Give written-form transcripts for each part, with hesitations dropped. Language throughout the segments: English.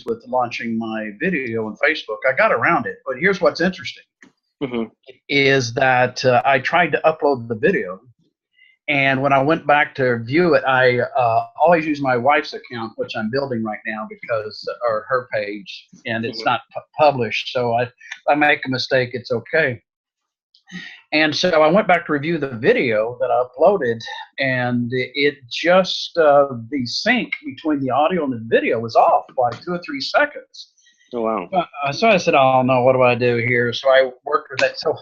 with launching my video on Facebook. I got around it, but here's what's interesting is that I tried to upload the video, and when I went back to view it, I always use my wife's account, which I'm building right now because, or her page, and it's not published. So I make a mistake, it's okay. And so I went back to review the video that I uploaded, and it just, the sync between the audio and the video was off by 2 or 3 seconds. Oh, wow. So I said, oh, no, what do I do here? So I worked with that. So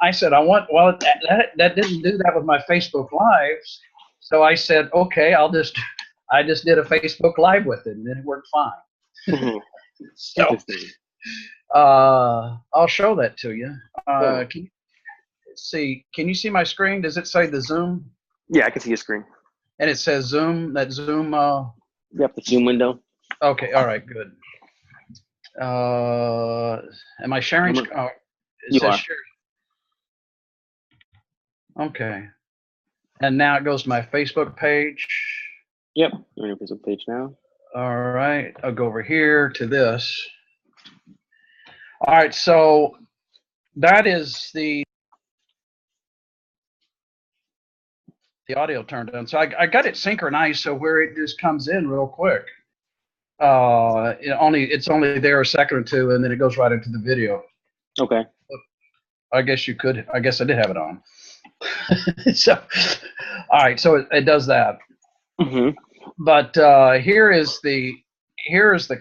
I said, well, that didn't do that with my Facebook Lives. So I said, okay, I just did a Facebook Live with it, and it worked fine. So I'll show that to you. Can you see my screen? Does it say the Zoom? Yeah, I can see your screen. And it says Zoom, that Zoom. Yep, the Zoom window. Okay, all right, good. Am I sharing? Oh, you are. Share. Okay. And now it goes to my Facebook page. Yep, you're on your Facebook page now. All right, I'll go over here to this. All right, so that is the audio turned on. So I got it synchronized so where it just comes in real quick. It's only there a second or two, and then it goes right into the video. Okay. I guess you could. I guess I did have it on. So, all right. So it does that. But here is the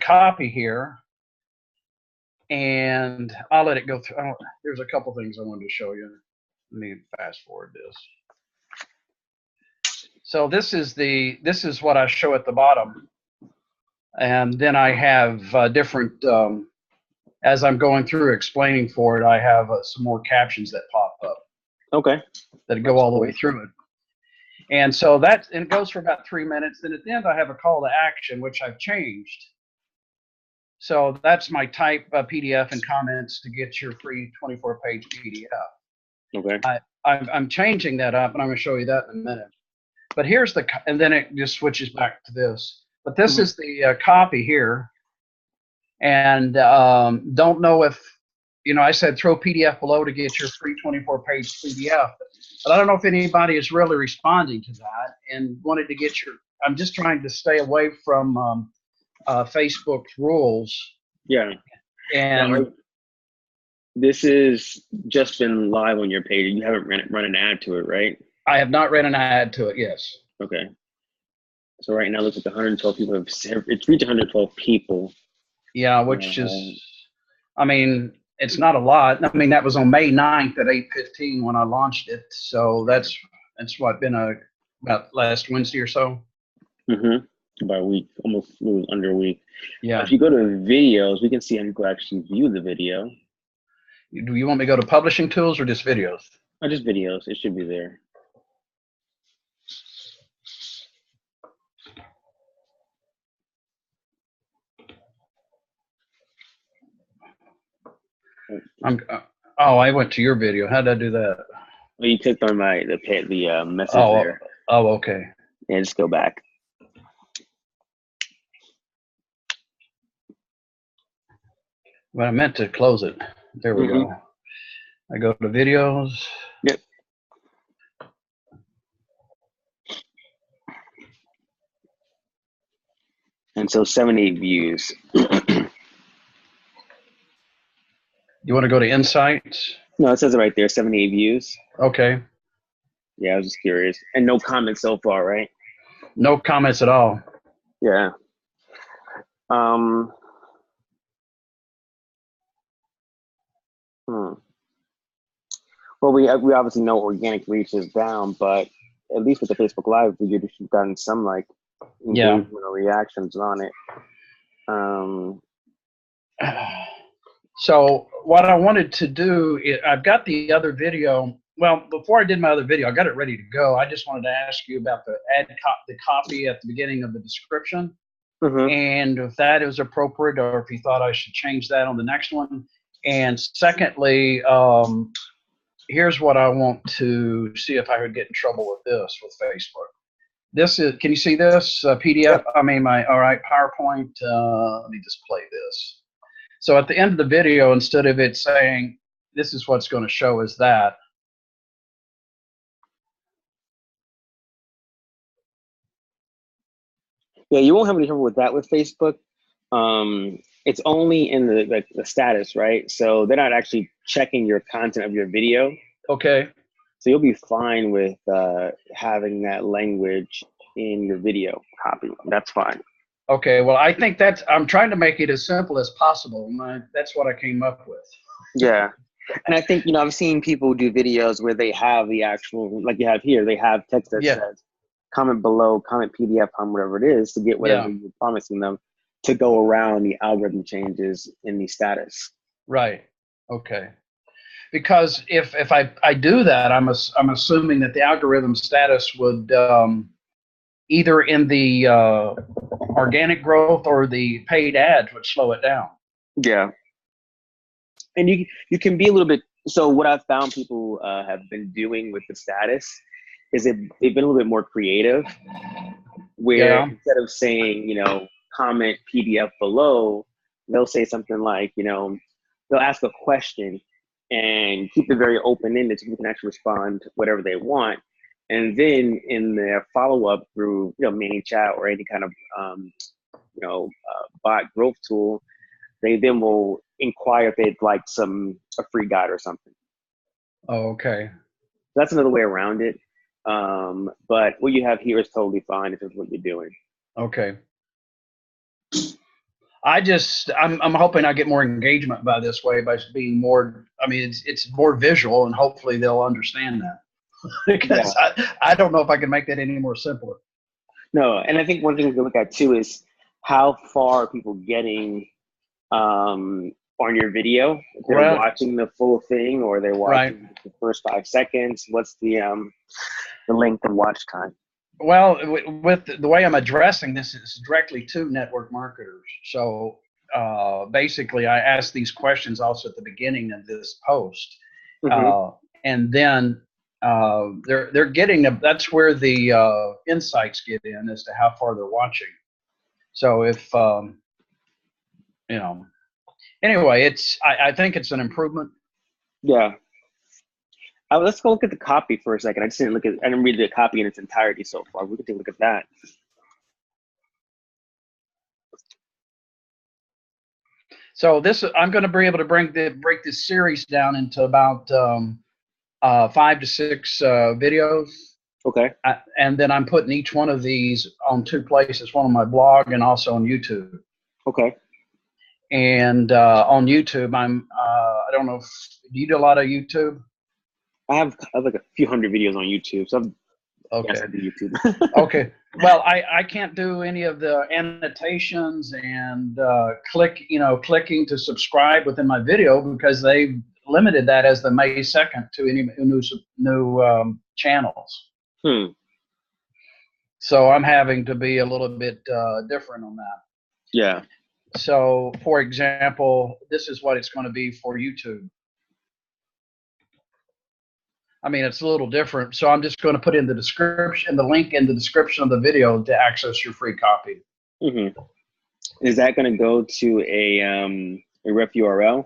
copy here, and I'll let it go through. There's a couple things I wanted to show you. Let me fast forward this. So this is what I show at the bottom, and then I have different. As I'm going through explaining for it, I have some more captions that pop up. Okay. That go all the way through it. And so it goes for about 3 minutes. Then at the end, I have a call to action, which I've changed. So that's my type PDF and comments to get your free 24-page PDF. Okay. I'm changing that up, and I'm going to show you that in a minute. But here's and then it just switches back to this. But this is the copy here. And don't know if, I said throw PDF below to get your free 24-page PDF. But I don't know if anybody is really responding to that and wanted to get I'm just trying to stay away from Facebook's rules. Yeah. And this has just been live on your page. You haven't run an ad to it, right? I have not ran an ad to it, yes. Okay. So right now, it looks like 112 people it's reached 112 people. Yeah, which is, it's not a lot. I mean, that was on May 9th at 8:15 when I launched it. So that's what, been about last Wednesday or so. About a week, almost a little under a week. Yeah. If you go to videos, we can see how people actually view the video. Do you want me to go to publishing tools or just videos? Just videos. It should be there. I went to your video. How did I do that? Well, you clicked on the message there. Oh, okay. Yeah, just go back. But I meant to close it. There we go. I go to videos. Yep. And so 78 views. You want to go to insights? No, it says it right there, 78 views. Okay. Yeah, I was just curious. And no comments so far, right? No comments at all. Yeah. Well, we obviously know organic reach is down, but at least with the Facebook Live, you've gotten some engagement or reactions on it. So what I wanted to do is, I've got the other video. Well, before I did my other video, I got it ready to go. I just wanted to ask you about the copy at the beginning of the description, and if that is appropriate, or if you thought I should change that on the next one. And secondly, here's what I want to see if I would get in trouble with this with Facebook. This is, can you see this PDF? Yep. I mean, all right, PowerPoint. Let me just play this. So at the end of the video, instead of it saying, this is what's going to show is that. Yeah, you won't have any trouble with that with Facebook. It's only in the status, right? So they're not actually checking your content of your video. Okay. So you'll be fine with having that language in your video copy. That's fine. Okay. Well, I think I'm trying to make it as simple as possible. That's what I came up with. Yeah. And I think, I've seen people do videos where they have the actual, like you have here, they have text that says, comment below, comment PDF on whatever it is to get whatever you're promising them to go around the algorithm changes in the status. Right. Okay. Because if I do that, I'm assuming that the algorithm status would either in the organic growth or the paid ads would slow it down. Yeah. And you can be a little bit, so what I've found people have been doing with the status is they've been a little bit more creative, where instead of saying, comment PDF below, they'll say something like, they'll ask a question and keep it very open-ended so people can actually respond whatever they want. And then in their follow-up through, main chat or any kind of, bot growth tool, they then will inquire if they'd like a free guide or something. Oh, okay. That's another way around it. But what you have here is totally fine if it's what you're doing. Okay. I'm hoping I get more engagement by this way, by being more, I mean, it's more visual, and hopefully they'll understand that. Because I don't know if I can make that any more simpler. No, and I think one thing we can look at too is how far are people getting on your video. If they're watching the full thing or they're watching the first 5 seconds, what's the length of watch time? Well, with the way I'm addressing this is directly to network marketers. So basically, I ask these questions also at the beginning of this post, and then they're getting that's where the insights get in as to how far they're watching. So if anyway, I think it's an improvement. Yeah. Let's go look at the copy for a second. I didn't read the copy in its entirety so far. We can take a look at that. So I'm going to be able to break this series down into about 5 to 6 videos. Okay. And then I'm putting each one of these on 2 places, one on my blog and also on YouTube. Okay. And on YouTube, I don't know do you do a lot of YouTube? I have like a few hundred videos on YouTube, so okay. Yes, I do YouTube. Okay. Well, I can't do any of the annotations and clicking to subscribe within my video because they've limited that as the May 2nd to any new channels. So I'm having to be a little bit different on that. Yeah. So, for example, this is what it's going to be for YouTube. I mean, it's a little different. So I'm just going to put in the description, the link in the description of the video to access your free copy. Is that going to go to a ref URL?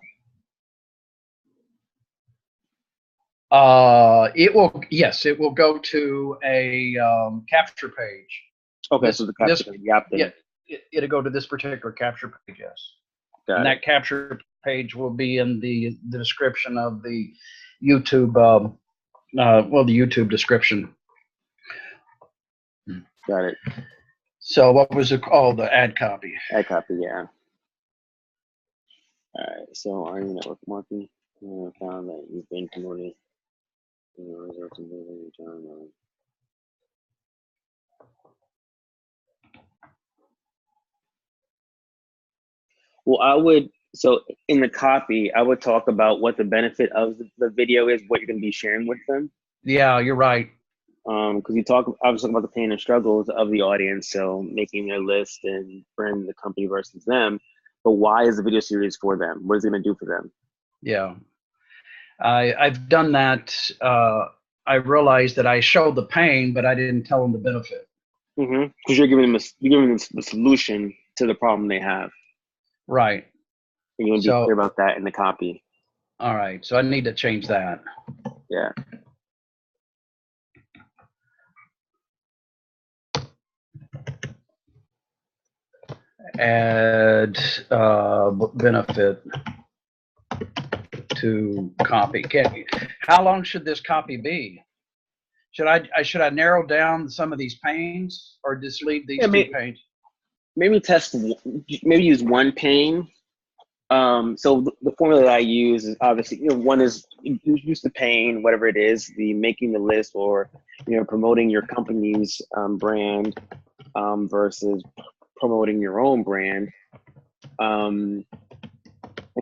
Yes, it will go to a capture page. Okay, so the capture page. It'll go to this particular capture page, yes. Got and that capture page will be in the description of the YouTube, the YouTube description. Got it. So what was it called? The ad copy. Ad copy, yeah. All right, so are you network marketing? Found that you've been promoting results in building your Well, so in the copy, I would talk about what the benefit of the video is, what you're going to be sharing with them. Yeah, you're right. Because I was talking about the pain and struggles of the audience, so making their list and branding the company versus them. But why is the video series for them? What is it going to do for them? Yeah, I've done that. I realized that I showed the pain, but I didn't tell them the benefit. Because you're giving them the solution to the problem they have. Right. And you want to be clear about that in the copy. All right. So I need to change that. Yeah. Add benefit to copy. How long should this copy be? Should I narrow down some of these panes, or just leave these two panes? Maybe use one pane. So the formula that I use is obviously, one is use the pane, whatever it is, the making the list, or promoting your company's brand versus promoting your own brand, and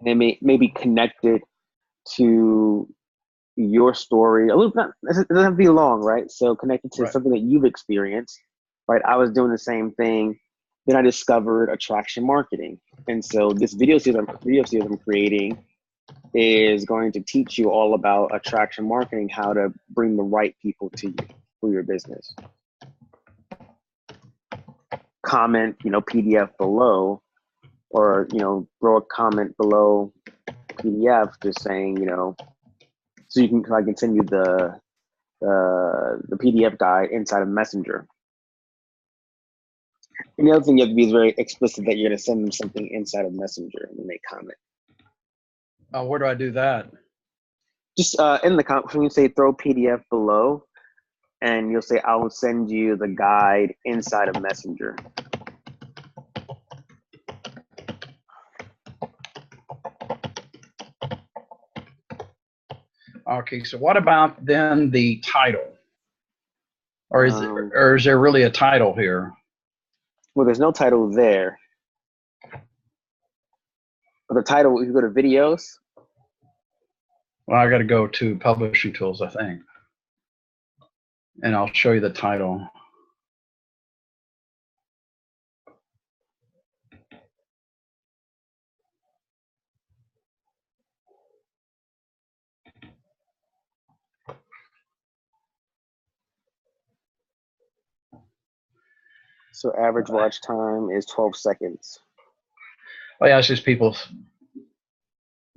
then maybe connect it to your story. A little bit. It doesn't have to be long, right? So connect it to something that you've experienced, right? I was doing the same thing. Then I discovered attraction marketing. And so this video series I'm creating is going to teach you all about attraction marketing, how to bring the right people to you for your business. Comment, PDF below, or, throw a comment below PDF just saying, so I can send you the PDF guide inside of Messenger. And the other thing you have to be is very explicit that you're going to send them something inside of Messenger when they comment. Where do I do that? Just in the comment, when you say throw PDF below, and you'll say, I will send you the guide inside of Messenger. Okay, so what about then the title? Or is there really a title here? Well, there's no title there. But the title, if you go to videos. Well, I got to go to publishing tools, I think. And I'll show you the title. So average watch time is 12 seconds. Oh yeah, it's just people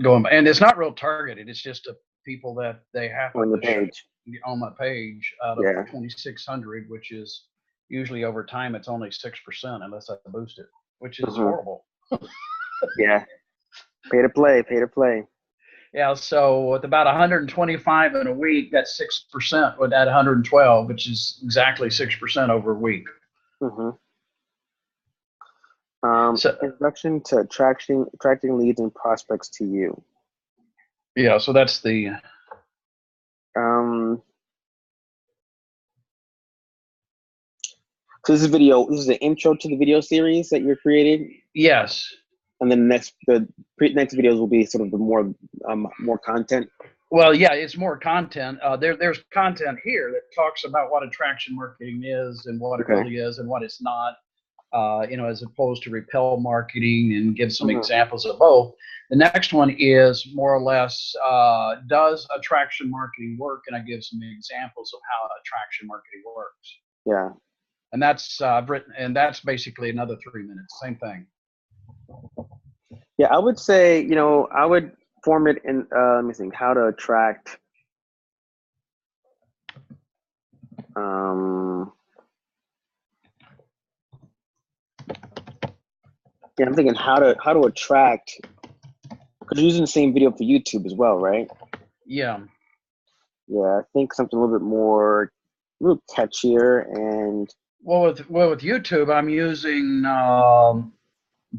going, and it's not real targeted. It's just people that they happen on the page. On my page out of 2,600, which is usually over time it's only 6% unless I boost it, which is horrible. Yeah, pay to play. Yeah, so with about 125 in a week, that's 6% with that 112, which is exactly 6% over a week. Introduction to attracting leads and prospects to you. Yeah, so that's the. So this is the intro to the video series that you're creating? Yes. And then the next videos will be sort of the more content. Well, yeah, it's more content. There's content here that talks about what attraction marketing is and what it really is and what it's not. As opposed to repel marketing, and give some examples of both. The next one is more or less, does attraction marketing work? And I give some examples of how attraction marketing works. Yeah. And that's I've written, and that's basically another 3 minutes. Same thing. Yeah, I would say, I would form it in, let me think, how to attract. Yeah, I'm thinking how to attract, because you're using the same video for YouTube as well, right? Yeah. Yeah, I think something a little bit catchier and. Well, with YouTube, I'm using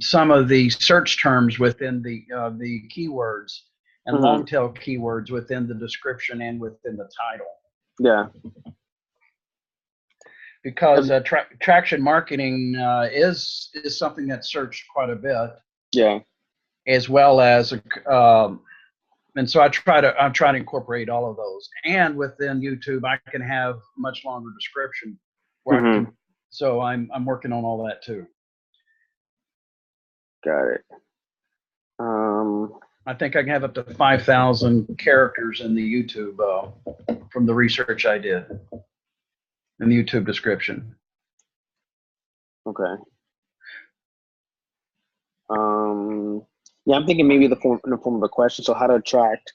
some of the search terms within the keywords and long tail keywords within the description and within the title. Yeah. Because attraction marketing is something that's searched quite a bit. Yeah. As well as and so I'm trying to incorporate all of those. And within YouTube, I can have much longer description. So I'm working on all that too. Got it. I think I can have up to 5,000 characters in the YouTube from the research I did in the YouTube description. Okay. Yeah, I'm thinking maybe in the form of a question. So how to attract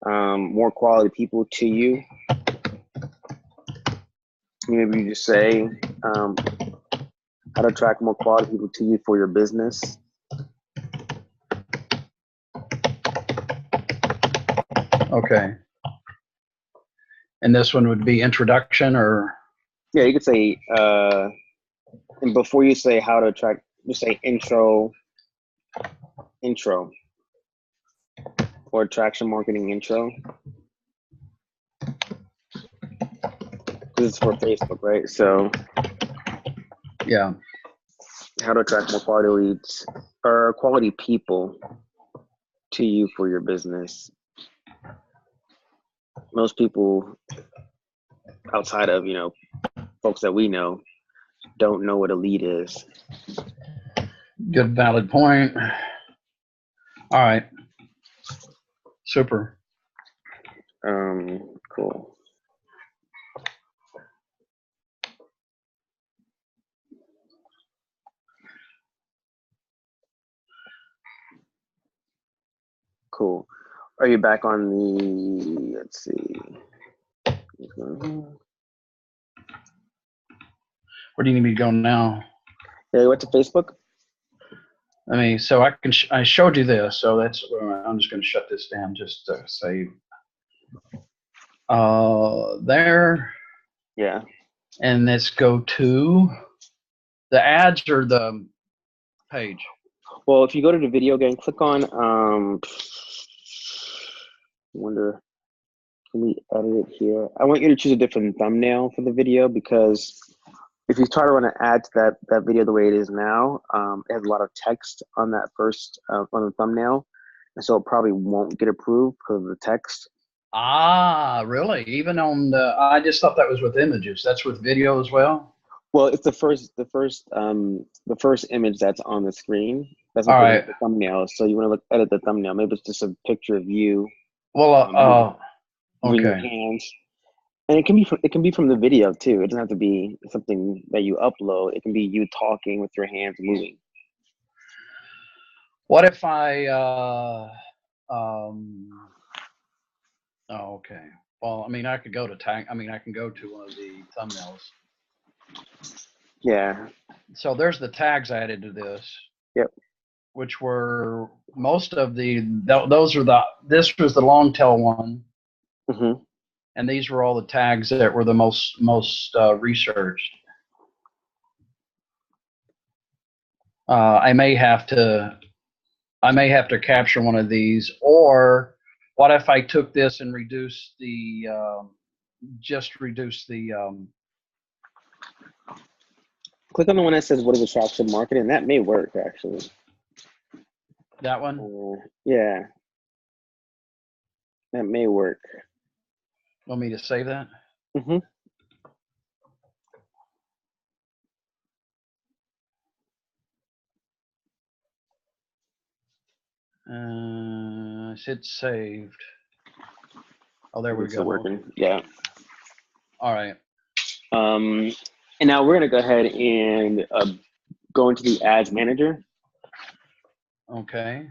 more quality people to you. Maybe you just say how to attract more quality people to you for your business. Okay. And this one would be introduction, or? Yeah, you could say, and before you say how to attract, just say intro, or attraction marketing intro. Because it's for Facebook, right? So, yeah. How to attract more quality leads or quality people to you for your business. Most people outside of, folks that we know don't know what a lead is. Good, valid point. All right. Super. Cool. Cool. Are you back on the, let's see. Where do you need me to go now? Yeah, you went to Facebook? I mean, so I showed you this, so that's, I'm just going to shut this down just to save. There. Yeah. And let's go to the ads or the page. Well, if you go to the video again, click on, wonder, can we edit it here? I want you to choose a different thumbnail for the video, because if you try to run an ad to that video the way it is now, it has a lot of text on that first, on the thumbnail. And so it probably won't get approved because of the text. Ah, really? Even on the, I just thought that was with images. That's with video as well? Well, it's the first image that's on the screen. That's All right. the thumbnail. So you want to edit the thumbnail. Maybe it's just a picture of you. Well, moving your okay. hands. And it can be from the video too. It doesn't have to be something that you upload. It can be you talking with your hands moving. What if I, oh, okay. Well, I mean, I could go to I can go to one of the thumbnails. Yeah. So there's the tags I added to this. Yep. Which were most of this was the long tail one. Mm-hmm. And these were all the tags that were the most researched. I may have to capture one of these, or what if I took this and reduced the Click on the one that says what is attraction marketing. That may work actually. That one? Yeah. That may work. Want me to save that? Mm-hmm. I said saved. Oh, there we go. Working. Yeah. All right. And now we're gonna go ahead and go into the ads manager. Okay.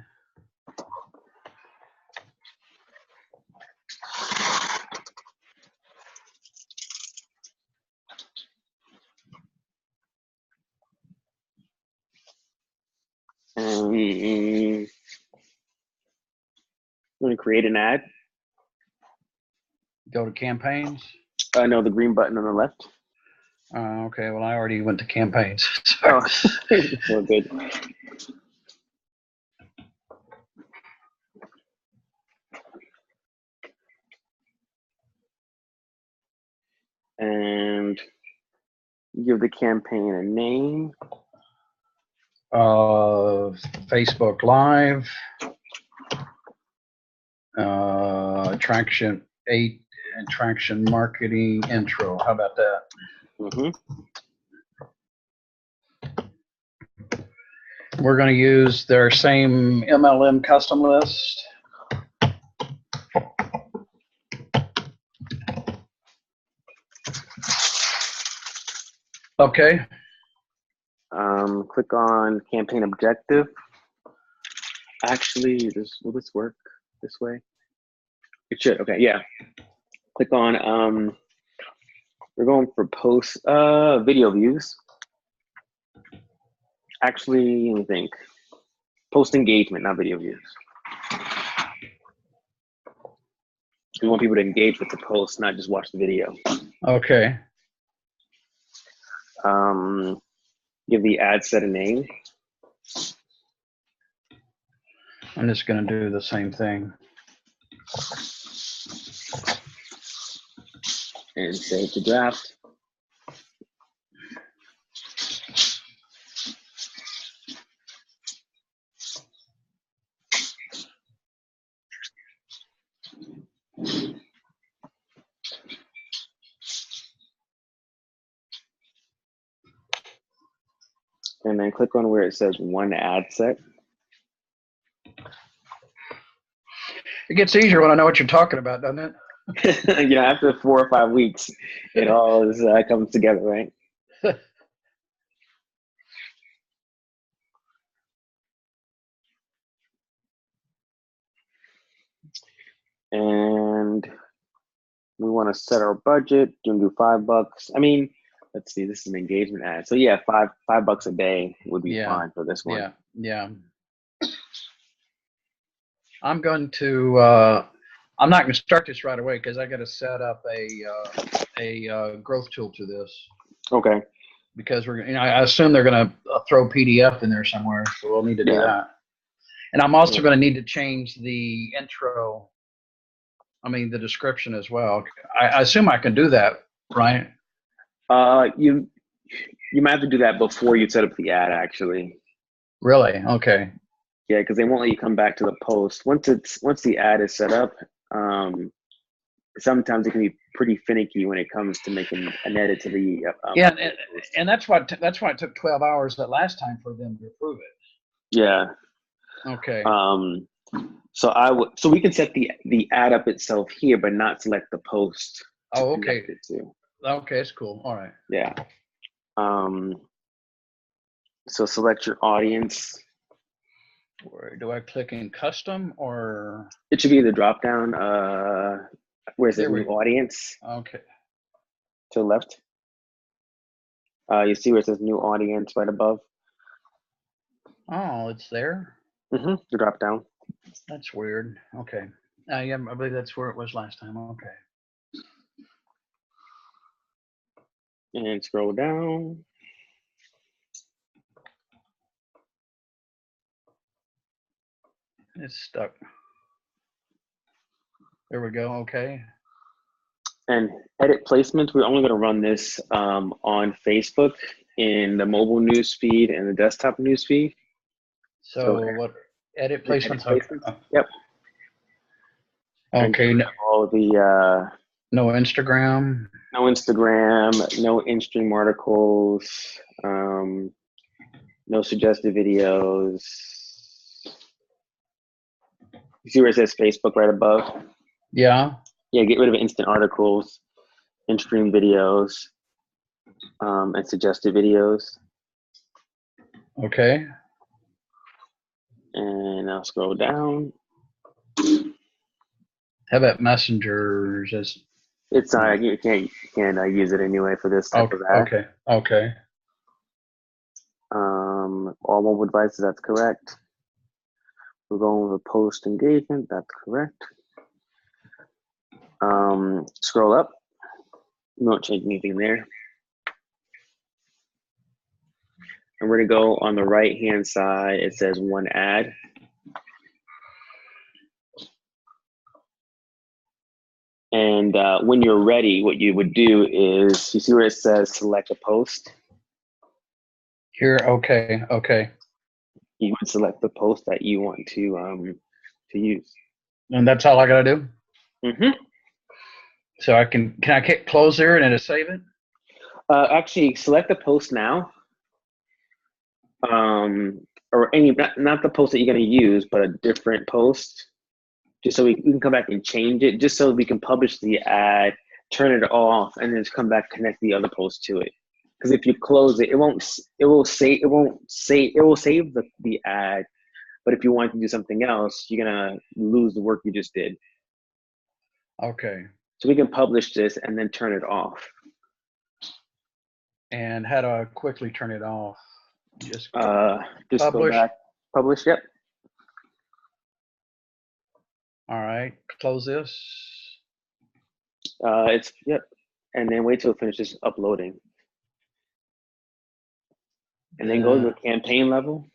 I'm gonna create an ad. Go to campaigns. No, the green button on the left. Okay, well, I already went to campaigns. Oh, we're good. And give the campaign a name. Facebook Live. Attraction marketing intro. How about that? Mm-hmm. We're going to use their same MLM custom list. Okay. Click on campaign objective. Actually, will this work this way? It should. Okay, yeah. Click on, we're going for post video views. Actually, let me think. Post engagement, not video views. We want people to engage with the post, not just watch the video. Okay. Give the ad set a name. I'm just going to do the same thing. And save to draft. And then click on where it says one ad set. It gets easier when I know what you're talking about, doesn't it? You know, after 4 or 5 weeks, it all is, comes together, right? And we want to set our budget. You can do $5. I mean, let's see, this is an engagement ad. So yeah, $5 a day would be fine for this one. Yeah. I'm going to, I'm not going to start this right away because I got to set up a growth tool to this. Okay. Because we're, you know, I assume they're going to throw PDF in there somewhere, so we'll need to do that. And I'm also going to need to change the intro. I mean, the description as well. I assume I can do that, right? You might have to do that before you set up the ad, actually. Really? Okay. Yeah, because they won't let you come back to the post once the ad is set up. Sometimes it can be pretty finicky when it comes to making an edit to the. And that's why it took 12 hours that last time for them to approve it. Yeah. Okay. So we can set the ad up itself here, but not select the post. Oh, okay. Okay, that's cool. All right. Yeah. So select your audience. Where do I click in custom or? It should be the drop down. Where it says new audience. Okay. To the left. You see where it says new audience right above. Oh, it's there. The drop down. That's weird. Okay. Yeah, I believe that's where it was last time. Okay. And scroll down. It's stuck. There we go. Okay. And edit placements. We're only going to run this on Facebook in the mobile news feed and the desktop news feed. So what? Edit placements. Okay. Yep. Okay. All the no Instagram. No Instagram. No in-stream articles. No suggested videos. You see where it says Facebook right above? Yeah. Yeah, get rid of instant articles, in-stream videos, and suggested videos. Okay. And I'll scroll down. How about messengers? It's you can't use it anyway for this type of ad. Okay. All mobile devices, that's correct. We're going with post engagement, that's correct. Scroll up. We won't change anything there. And we're gonna go on the right-hand side. It says one ad. And when you're ready, what you would do is, you see where it says select a post? Here, okay. You would select the post that you want to use. And that's all I gotta do? Mm-hmm. So can I hit close there and it'll save it? Actually, select the post now. Or not the post that you're gonna use, but a different post. Just so we can come back and change it, just so we can publish the ad, turn it off, and then just come back, connect the other post to it. Because if you close it, it won't save the ad. But if you want to do something else, you're gonna lose the work you just did. Okay. So we can publish this and then turn it off. And how do I quickly turn it off? Just Just publish. Go back. Publish. Yep. All right. Close this. Yep. And then wait till it finishes uploading. And then go to the campaign level.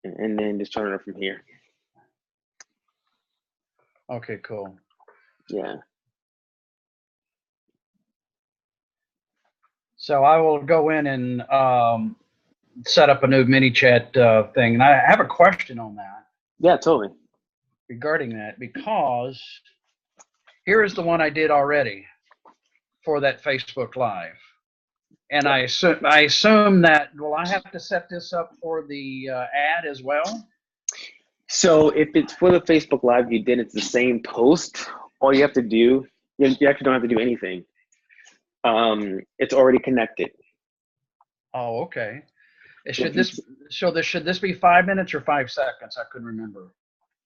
And then just turn it from here. Okay, cool. Yeah. So I will go in and set up a new mini chat thing. And I have a question on that. Yeah, totally. Regarding that, because here is the one I did already for that Facebook Live. And I assume that, will I have to set this up for the ad as well? So if it's for the Facebook Live you did, it's the same post. All you have to do, you actually don't have to do anything. It's already connected. Oh, okay. Should this be 5 minutes or 5 seconds? I couldn't remember.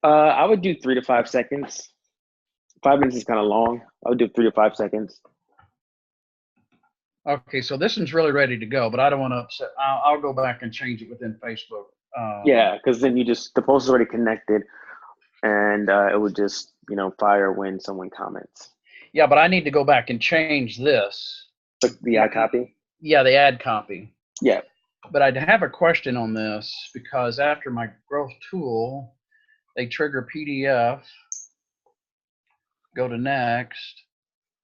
I would do 3 to 5 seconds. 5 minutes is kind of long. I would do 3 to 5 seconds. Okay, so this one's really ready to go, but I don't want to upset. I'll go back and change it within Facebook. Yeah, because then the post is already connected, and it would just fire when someone comments. Yeah, but I need to go back and change this. The ad copy? Yeah, the ad copy. Yeah. But I have a question on this because after my growth tool, they trigger PDF, go to next,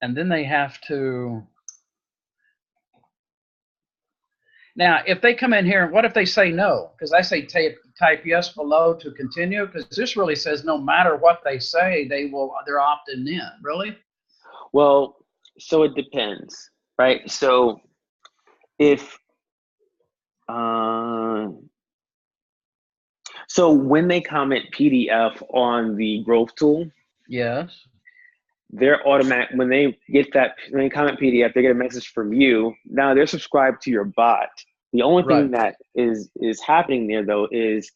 and then they have to. Now, if they come in here, what if they say no? Because I say type yes below to continue, because this really says no matter what they say, they're opting in. Really? Well, so it depends, right? So if so when they comment PDF on the growth tool, yes, they're automatic. When they comment PDF, they get a message from you. Now they're subscribed to your bot. The only thing that is happening there though is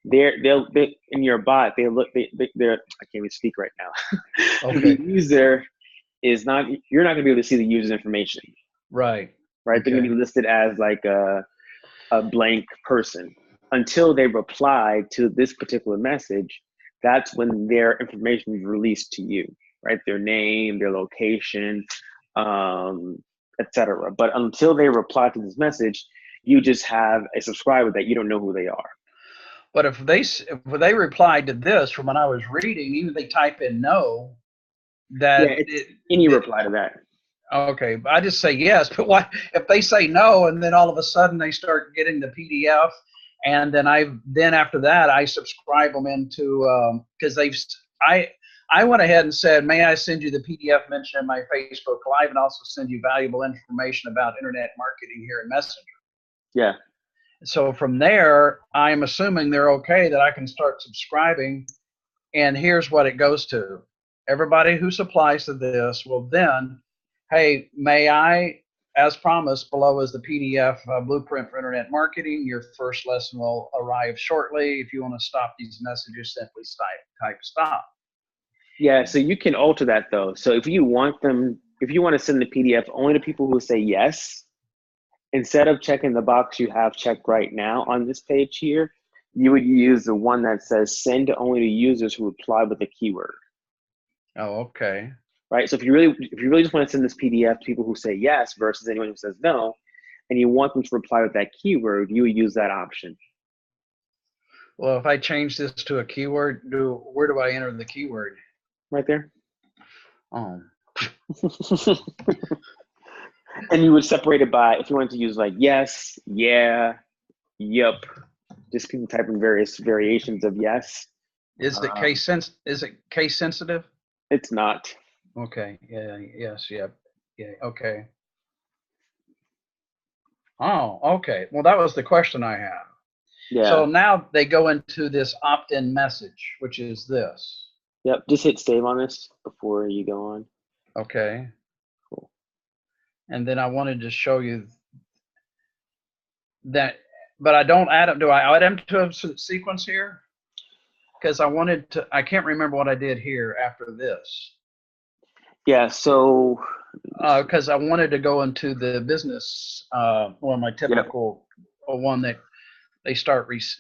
they'll in your bot. They're I can't even speak right now. Okay. The user is not. You're not going to be able to see the user's information. Right. Right. Okay. They're going to be listed as like a blank person until they reply to this particular message. That's when their information is released to you. Right, their name, their location, etc. But until they reply to this message, you just have a subscriber that you don't know who they are. But if they replied to this from when I was reading, even if they type in no, any reply to that. Okay, I just say yes. But what if they say no, and then all of a sudden they start getting the PDF, and then after that I subscribe them into because I went ahead and said, may I send you the PDF mentioned in my Facebook Live and also send you valuable information about internet marketing here in Messenger. Yeah. So from there, I'm assuming they're okay that I can start subscribing. And here's what it goes to. Everybody who supplies to this will then, hey, may I, as promised, below is the PDF blueprint for internet marketing. Your first lesson will arrive shortly. If you want to stop these messages, simply type stop. Yeah, so you can alter that though. So if you want to send the PDF only to people who say yes, instead of checking the box you have checked right now on this page here, you would use the one that says send only to users who reply with a keyword. Oh, okay. Right. So if you really just want to send this PDF to people who say yes versus anyone who says no, and you want them to reply with that keyword, you would use that option. Well, if I change this to a keyword, where do I enter the keyword? Right there. Oh. And you would separate it by, if you wanted to use like yes, yeah, yep. Just people type in various variations of yes. Is it case sensitive? It's not. Okay. Yeah. Yes. Yep. Yeah. Okay. Oh, okay. Well, that was the question I have. Yeah. So now they go into this opt-in message, which is this. Yep. Just hit save on this before you go on. Okay. Cool. And then I wanted to show you that, but I don't add them. Do I add them to a sequence here? Because I can't remember what I did here after this. Yeah, so. Because I wanted to go into the business, my typical one that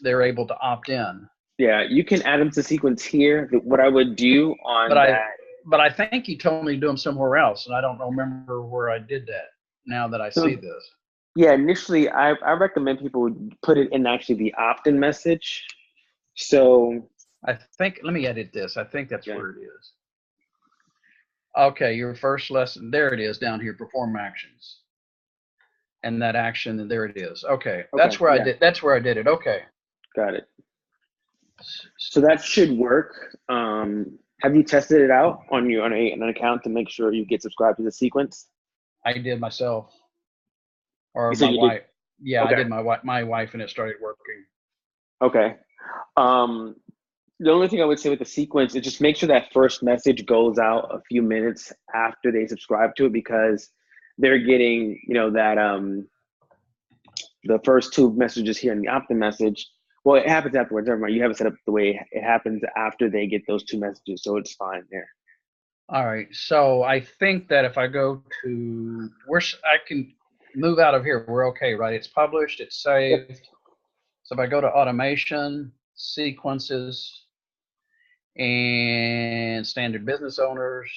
they're able to opt in. Yeah, you can add them to sequence here. What I would do on but I think you told me to do them somewhere else, and I don't remember where I did that now that I see this. Yeah, initially, I recommend people put it in actually the opt-in message. So I think, let me edit this. I think that's where it is. Okay, your first lesson, there it is down here, perform actions. And that action, and there it is. Okay, that's where I did it. Okay. Got it. So that should work. Have you tested it out on an account to make sure you get subscribed to the sequence? I did myself. Or my wife. Yeah, okay. I did my wife, and it started working. Okay. The only thing I would say with the sequence is just make sure that first message goes out a few minutes after they subscribe to it, because they're getting, that the first two messages here in the opt-in message. Well, it happens afterwards. Never mind. You have it set up the way it happens after they get those two messages, so it's fine there. All right. So I think that if I go to I can move out of here. We're okay, right? It's published. It's saved. Yep. So if I go to automation, sequences, and standard business owners,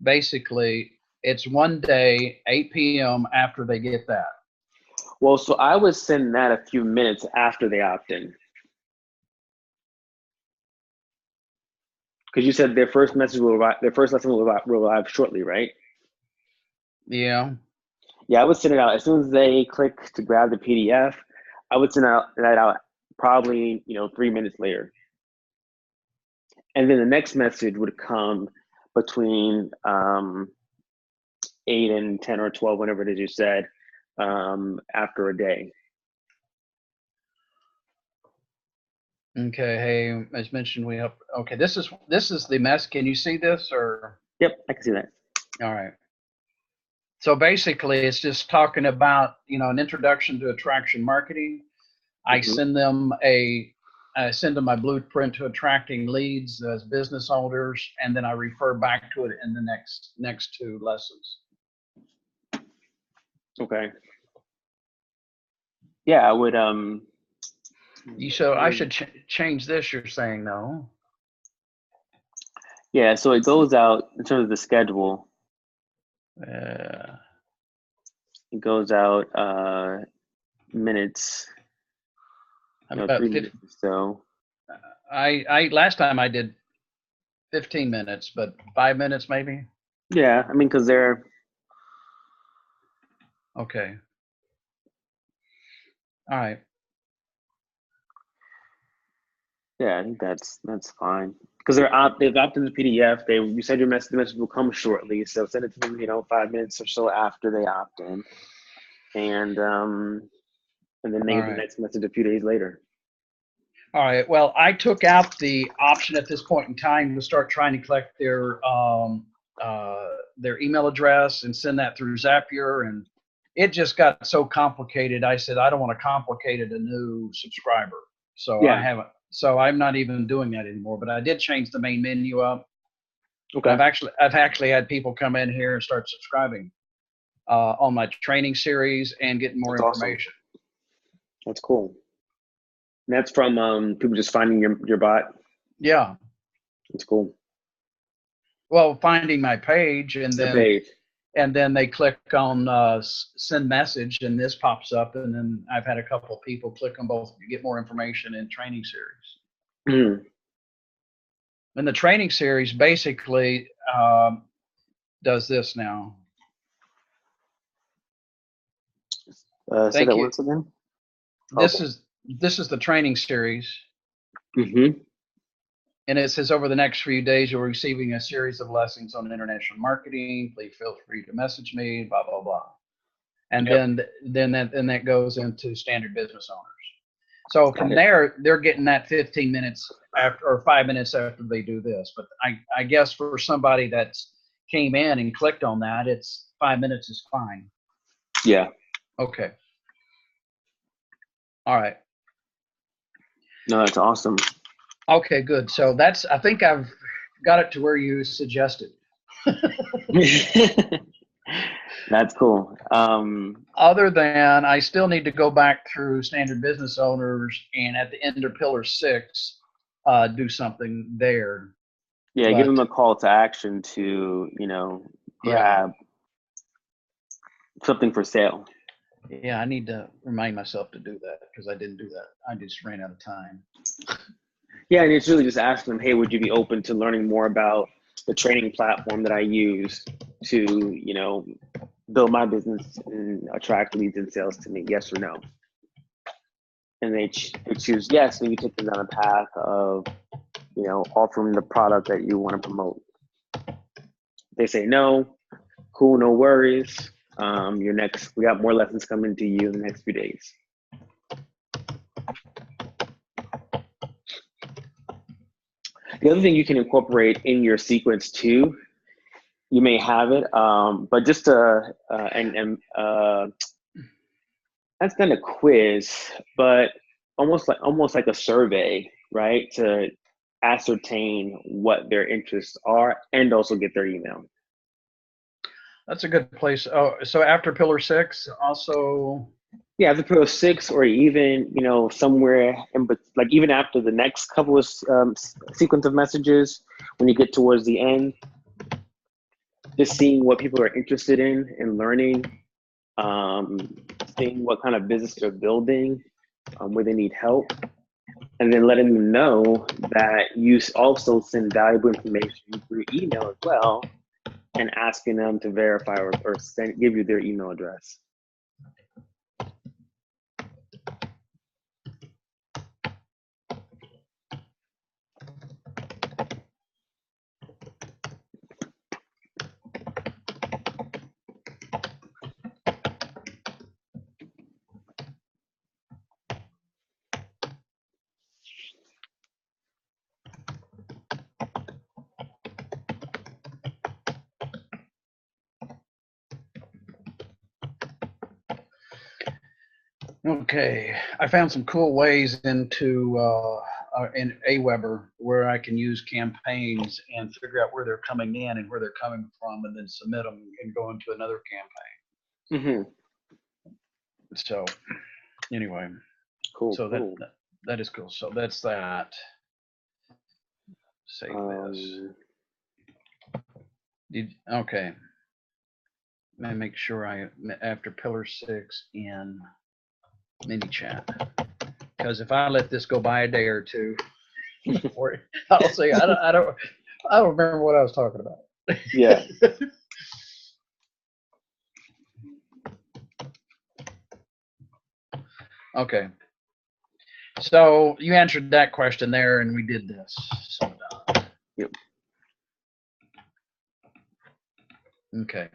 basically it's one day, 8 p.m. after they get that. Well, so I would send that a few minutes after they opt in. Because you said their first lesson will arrive shortly, right? Yeah. Yeah, I would send it out as soon as they click to grab the PDF. I would send that out probably 3 minutes later, and then the next message would come between 8 and 10 or 12, whenever it is you said, after a day. Okay. Hey, as mentioned, okay. This is the mess. Can you see this or? Yep, I can see that. All right. So basically, it's just talking about an introduction to attraction marketing. I send them my blueprint to attracting leads as business owners, and then I refer back to it in the next two lessons. Okay. Yeah, I would. I should change this. You're saying no? Yeah. So it goes out in terms of the schedule. It goes out minutes. About 3 minutes or so. I last time I did 15 minutes, but 5 minutes maybe. Yeah, I mean, because they're okay. All right. Yeah, I think that's fine, because they've opted the PDF. You said the message will come shortly, so send it to them 5 minutes or so after they opt in, and then they get the next message a few days later. All right. Well, I took out the option at this point in time to start trying to collect their email address and send that through Zapier, and it just got so complicated. I said I don't want to complicate a new subscriber, so I haven't. So I'm not even doing that anymore. But I did change the main menu up. Okay. I've actually had people come in here and start subscribing on my training series and getting more information. Awesome. That's cool. And that's from people just finding your bot. Yeah. That's cool. Well, finding my page and then they click on send message, and this pops up, and then I've had a couple of people click on both to get more information in training series. And the training series basically does this now. Say that once again. This is the training series. And it says, over the next few days, you're receiving a series of lessons on international marketing. Please feel free to message me, blah, blah, blah. And then that goes into standard business owners. So Got from it. there, they're getting that 15 minutes after or 5 minutes after they do this. But I guess for somebody that's came in and clicked on that, it's 5 minutes is fine. Yeah. Okay. All right. No, that's awesome. Okay, good. So I think I've got it to where you suggested. That's cool. Other than I still need to go back through standard business owners and at the end of pillar 6, do something there. Yeah, give them a call to action to, grab something for sale. Yeah, I need to remind myself to do that because I didn't do that. I just ran out of time. Yeah, and it's really just asking them, hey, would you be open to learning more about the training platform that I use to, build my business and attract leads and sales to me? Yes or no? And they choose yes, and you take them down a path of, offering the product that you want to promote. They say no, cool, no worries. We got more lessons coming to you in the next few days. The other thing you can incorporate in your sequence too, you may have it, but just that's not a quiz, but almost like a survey, right? To ascertain what their interests are and also get their email. That's a good place. Oh, so after pillar 6, also. Yeah, after pillar 6, or even somewhere like even after the next couple of sequence of messages, when you get towards the end, just seeing what people are interested in learning, seeing what kind of business they're building, where they need help, and then letting them know that you also send valuable information through email as well, and asking them to verify or give you their email address. Okay, I found some cool ways into in Aweber where I can use campaigns and figure out where they're coming in and where they're coming from, and then submit them and go into another campaign. So, anyway, cool. So cool. That is cool. So that's that. Save this. Okay. Let me make sure after pillar 6 in mini chat, because if I let this go by a day or two, I'll say I don't remember what I was talking about. Yeah. Okay. So you answered that question there, and we did this. So, yep. Okay.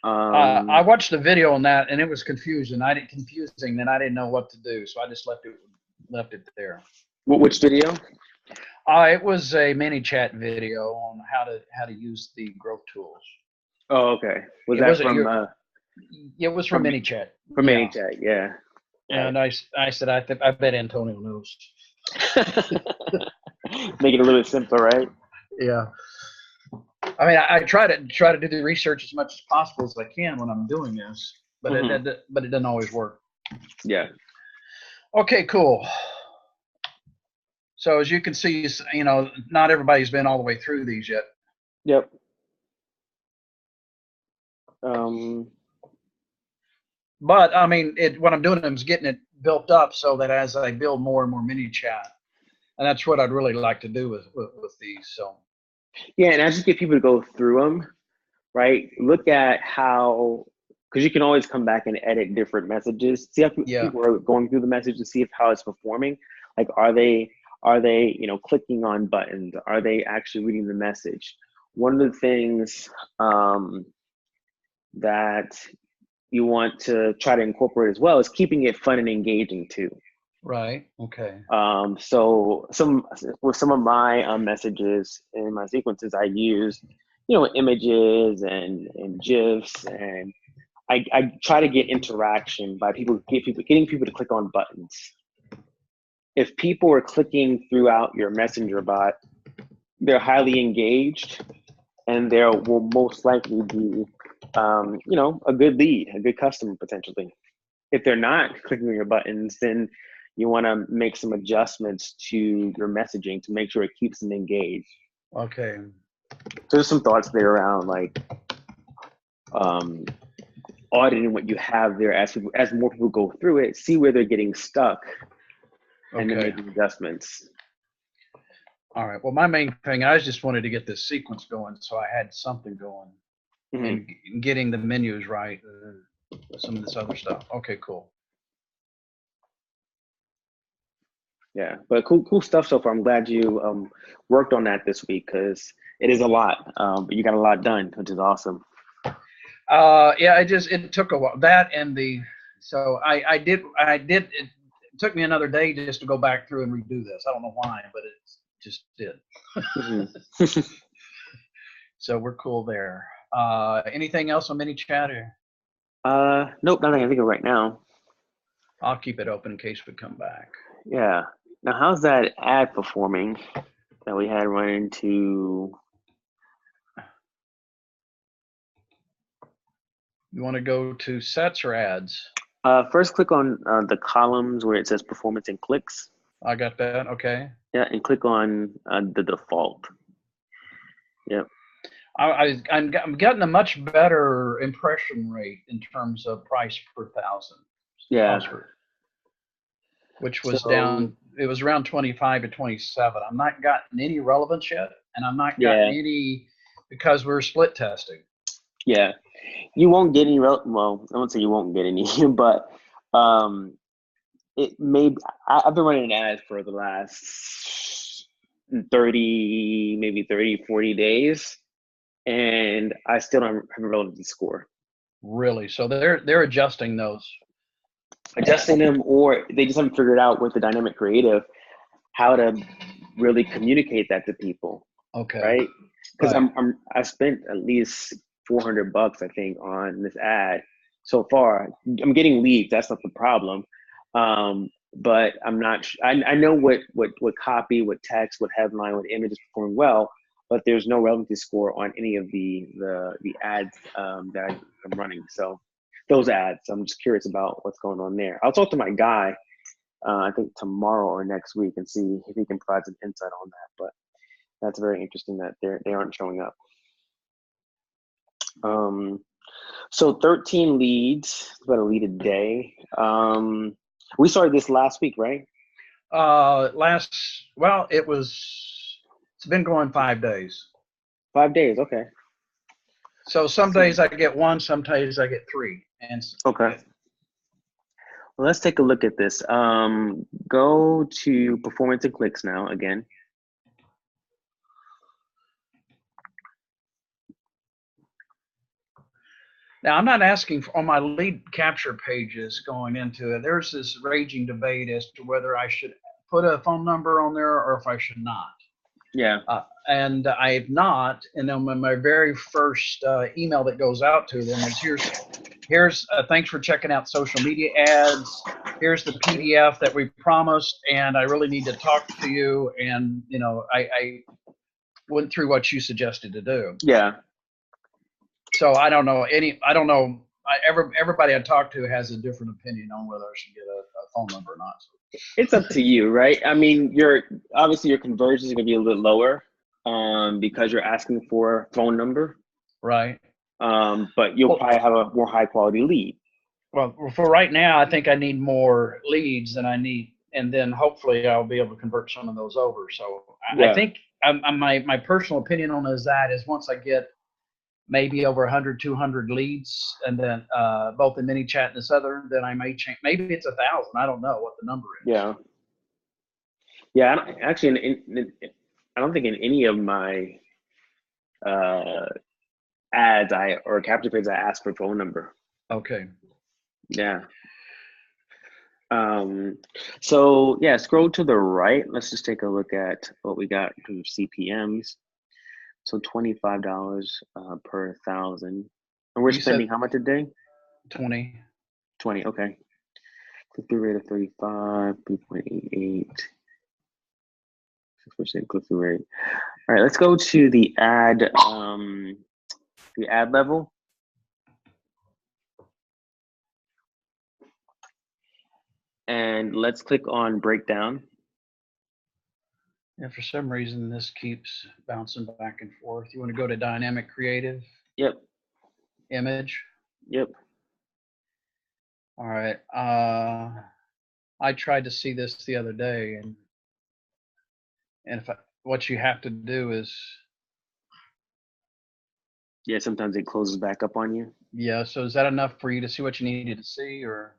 I watched the video on that, and it was confusing. Confusing, and I didn't know what to do, so I just left it there. Which video? It was a mini chat video on how to use the growth tools. Oh, okay. Was that from? It was from mini chat. From mini chat, yeah. And I said I bet Antonio knows. Make it a little bit simpler, right? Yeah. I mean, I try to do the research as much as possible as I can when I'm doing this, but it doesn't always work. Yeah. Okay, cool. So as you can see, not everybody's been all the way through these yet. Yep. But I mean, what I'm doing is getting it built up so that as I build more and more mini chat, and that's what I'd really like to do with these. So. Yeah, and as you get people to go through them, right? Look at how, because you can always come back and edit different messages. See how people are going through the message to see how it's performing. Like, are they clicking on buttons? Are they actually reading the message? One of the things that you want to try to incorporate as well is keeping it fun and engaging too. Right. Okay. So some of my messages in my sequences, I use, images and GIFs, and I try to get interaction by getting people to click on buttons. If people are clicking throughout your messenger bot, they're highly engaged, and there will most likely be, a good lead, a good customer potentially. If they're not clicking on your buttons, then you want to make some adjustments to your messaging to make sure it keeps them engaged. Okay. So there's some thoughts there around like auditing what you have there as more people go through it, see where they're getting stuck, and then making adjustments. All right. Well, my main thing, I just wanted to get this sequence going, so I had something going, and getting the menus right, some of this other stuff. Okay, cool. Yeah, but cool stuff so far. I'm glad you worked on that this week, because it is a lot, but you got a lot done, which is awesome. Yeah, it took a while. That and I did. It took me another day just to go back through and redo this. I don't know why, but it just did. So we're cool there. Anything else on ManyChat? Nope, nothing I think of right now. I'll keep it open in case we come back. Yeah. Now, how's that ad performing that we had run into? You want to go to sets or ads? First, click on the columns where it says performance and clicks. I got that. Okay. Yeah, and click on the default. Yep. I'm getting a much better impression rate in terms of price per thousand. Yeah. Which was down. It was around 25 to 27. I'm not gotten any relevance yet, and I'm not gotten any because we're split testing. Yeah, you won't get any. Well, I won't say you won't get any, but it may. I've been running an ad for the last 30, 40 days, and I still don't have a relevancy score. Really? So they're adjusting those. Adjusting them, or they just haven't figured out with the dynamic creative how to really communicate that to people. Okay. Right? Because I spent at least $400, I think, on this ad so far. I'm getting leads. That's not the problem. But I'm not. I know what copy, what text, what headline, what image is performing well, but there's no relevancy score on any of the ads that I'm running. So those ads, I'm just curious about what's going on there. I'll talk to my guy, I think tomorrow or next week, and see if he can provide some insight on that. But that's very interesting that they aren't showing up. So 13 leads, about a lead a day. We started this last week, right? It's been going 5 days. 5 days, okay. So some days I get one, some days I get three. Okay. Well, let's take a look at this. Go to performance and clicks now again. Now, I'm not asking on my lead capture pages going into it. There's this raging debate as to whether I should put a phone number on there or if I should not. Yeah. And I have not. And then my very first email that goes out to them is here's thanks for checking out social media ads. Here's the PDF that we promised, and I really need to talk to you. And I went through what you suggested to do. Yeah. So I don't know. Everybody I talk to has a different opinion on whether I should get a phone number or not. It's up to you, right? I mean, your conversions are gonna be a little lower, because you're asking for a phone number, right? But you'll probably have a more high quality lead. Well, for right now, I think I need more leads than I need, and then hopefully I'll be able to convert some of those over. So I think my personal opinion on is once I get maybe over 100, 200 leads, and then both in ManyChat and this other, then I may change. Maybe it's 1,000. I don't know what the number is. Yeah. Actually, I don't think in any of my ads or capture pages I ask for a phone number. Okay. Yeah. So yeah, scroll to the right. Let's just take a look at what we got in terms of CPMs. So $25 per 1,000. And we're You spending said how much a day? 20. 20, okay. Click-through rate of 35, 3.88. 6% click-through rate. All right, let's go to the ad level. And let's click on breakdown. And for some reason, this keeps bouncing back and forth. You want to go to dynamic creative? Yep. Image? Yep. All right. I tried to see this the other day, and what you have to do is, yeah, sometimes it closes back up on you. yeah. So is that enough for you to see what you needed to see, or?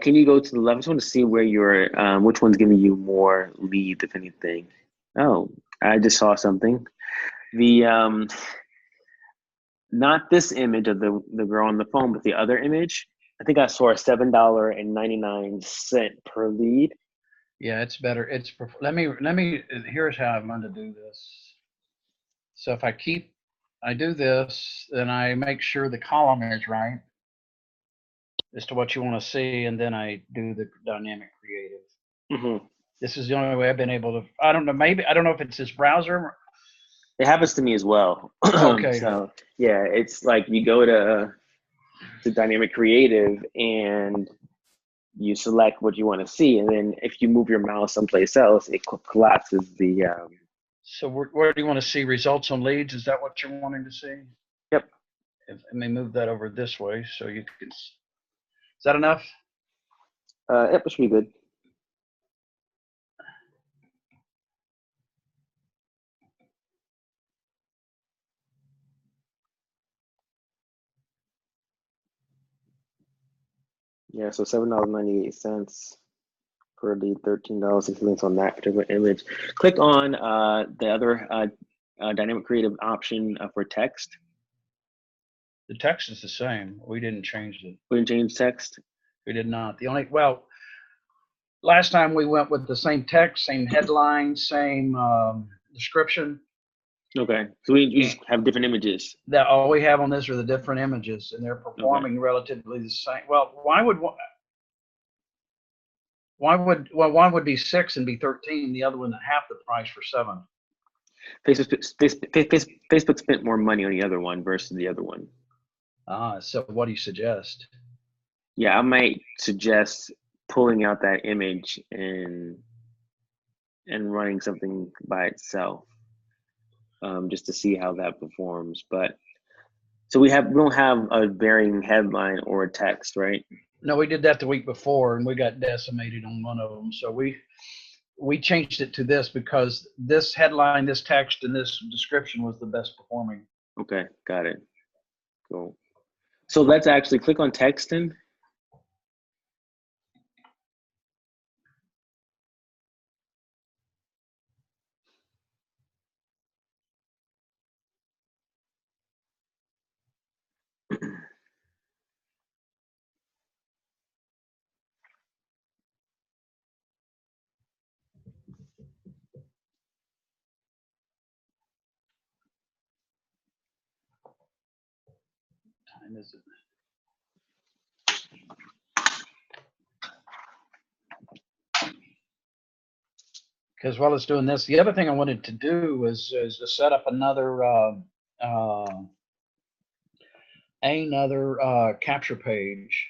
Can you go to the left? I just want to see where you're, which one's giving you more lead, if anything. Oh, I just saw something. The not this image of the girl on the phone, but the other image. I think I saw a $7.99 per lead. Yeah, it's better. Let me. Here's how I'm going to do this. So if I do this, then I make sure the column is right as to what you want to see, and then I do the dynamic creative. Mm-hmm. This is the only way I've been able to. I don't know. Maybe I don't know if it's this browser. It happens to me as well. Okay. So yeah, it's like you go to dynamic creative and you select what you want to see, and then if you move your mouse someplace else, it collapses the. So where do you want to see results on leads? Is that what you're wanting to see? Yep. Let me move that over this way so you can. Is that enough? Yep, it should be good. Yeah, so $7.98 per lead, $13.60 on that particular image. Click on the other dynamic creative option for text. The text is the same. We didn't change it. We didn't change text. We did not. Last time we went with the same text, same headline, same description. Okay, so we just have different images. That all we have on this are the different images, and they're performing relatively the same. Well, one would be 6 and be 13. The other one at half the price for 7. Facebook spent more money on the other one versus the other one. So what do you suggest? Yeah, I might suggest pulling out that image and running something by itself, just to see how that performs. But so we don't have a varying headline or a text, right? No, we did that the week before, and we got decimated on one of them. So we changed it to this because this headline, this text, and this description was the best performing. Okay, got it. Cool. So let's actually click on texting. Time is it? Because while it's doing this, the other thing I wanted to do was to set up another capture page,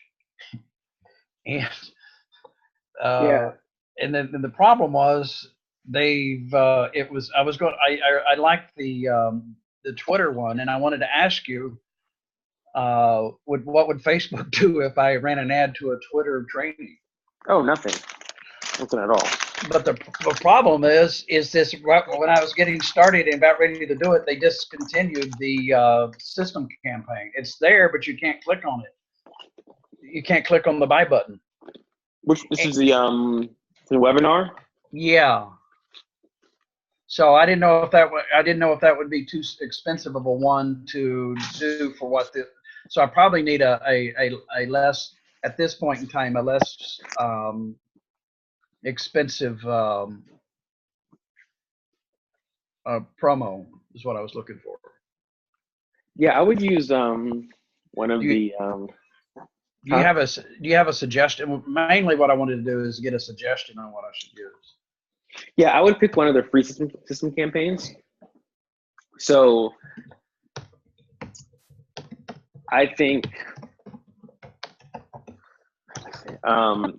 and and then the problem was I liked the Twitter one, and I wanted to ask you what would Facebook do if I ran an ad to a Twitter training? Oh, nothing at all. But the problem is this: when I was getting started and about ready to do it, they discontinued the system campaign. It's there, but you can't click on it. You can't click on the buy button. This is the webinar? Yeah. So I didn't know if that would be too expensive of a one to do for what So I probably need a less, at this point in time, a less expensive promo is what I was looking for. Yeah, I would use one of Do you have a suggestion? Mainly what I wanted to do is get a suggestion on what I should use. Yeah, I would pick one of their free system campaigns. So I think,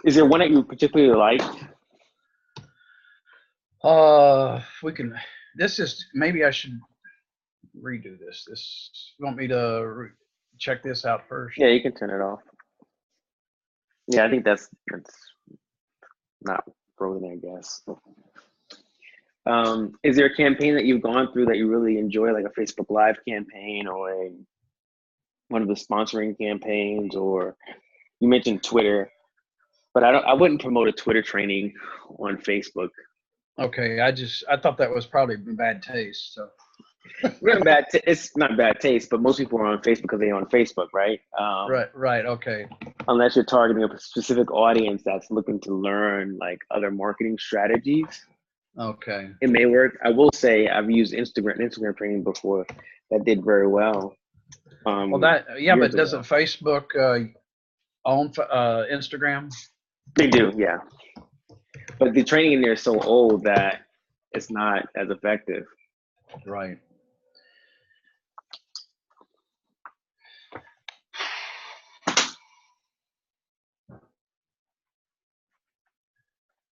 is there one that you particularly like? Maybe I should redo this. You want me to check this out first? Yeah, you can turn it off. Yeah, I think that's not frozen, I guess. Is there a campaign that you've gone through that you really enjoy, like a Facebook Live campaign or one of the sponsoring campaigns, or you mentioned Twitter, but I wouldn't promote a Twitter training on Facebook. Okay, I thought that was probably bad taste. So it's not bad taste, but most people are on Facebook because they're on Facebook, right? Right. Okay. Unless you're targeting a specific audience that's looking to learn like other marketing strategies. Okay. It may work. I will say I've used Instagram training before that did very well. But doesn't Facebook own Instagram? They do, yeah. But the training in there is so old that it's not as effective. Right.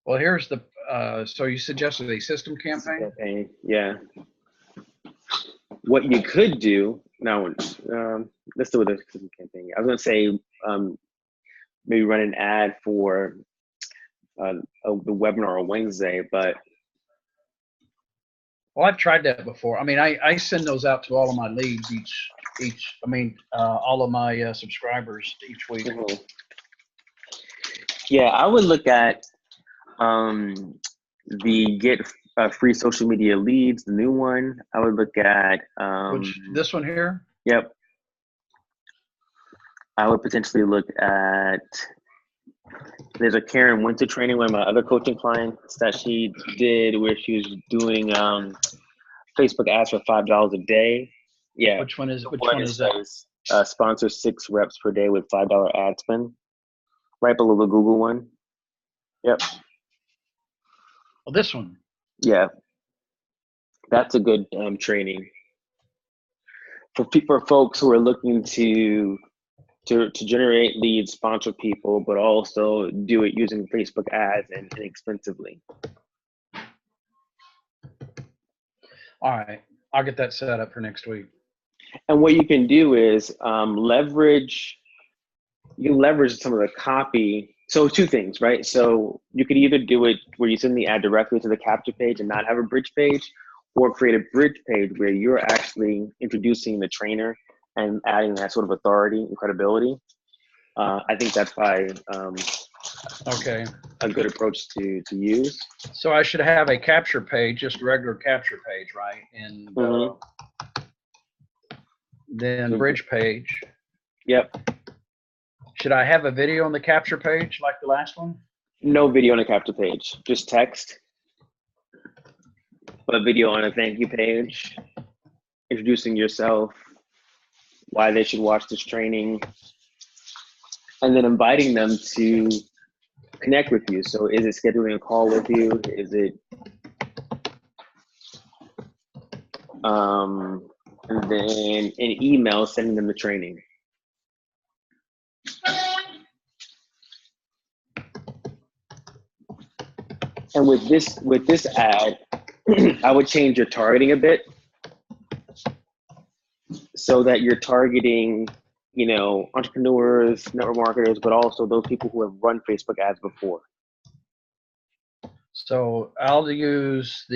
Well, here's the, so you suggested a system campaign? Yeah. What you could do, now, let's do a system campaign. I was going to say maybe run an ad for the webinar on Wednesday, but. Well, I've tried that before. I mean, I send those out to all of my leads all of my subscribers each week. Mm-hmm. Yeah, I would look at the Get Free Social Media Leads, the new one. I would look at this one here? Yep. I would potentially look at, there's a Karen Winter training, one of my other coaching clients that she did where she was doing Facebook ads for $5 a day. Yeah. Which one is that? Sponsor 6 reps per day with $5 ad spend. Right below the Google one. Yep. Well, this one. Yeah. That's a good training for folks who are looking to generate leads, sponsor people, but also do it using Facebook ads and inexpensively. All right, I'll get that set up for next week. And what you can do is leverage some of the copy. So 2 things, right? So you could either do it where you send the ad directly to the capture page and not have a bridge page, or create a bridge page where you're actually introducing the trainer and adding that sort of authority and credibility. I think that's probably a good approach to use. So I should have a capture page, just a regular capture page, right? And then bridge page. Yep. Should I have a video on the capture page like the last one? No video on the capture page, just text. But video on a thank you page, introducing yourself, why they should watch this training, and then inviting them to connect with you. So is it scheduling a call with you? Is it, and then an email sending them the training. And with this ad, I would change your targeting a bit so that you're targeting, entrepreneurs, network marketers, but also those people who have run Facebook ads before. So I'll use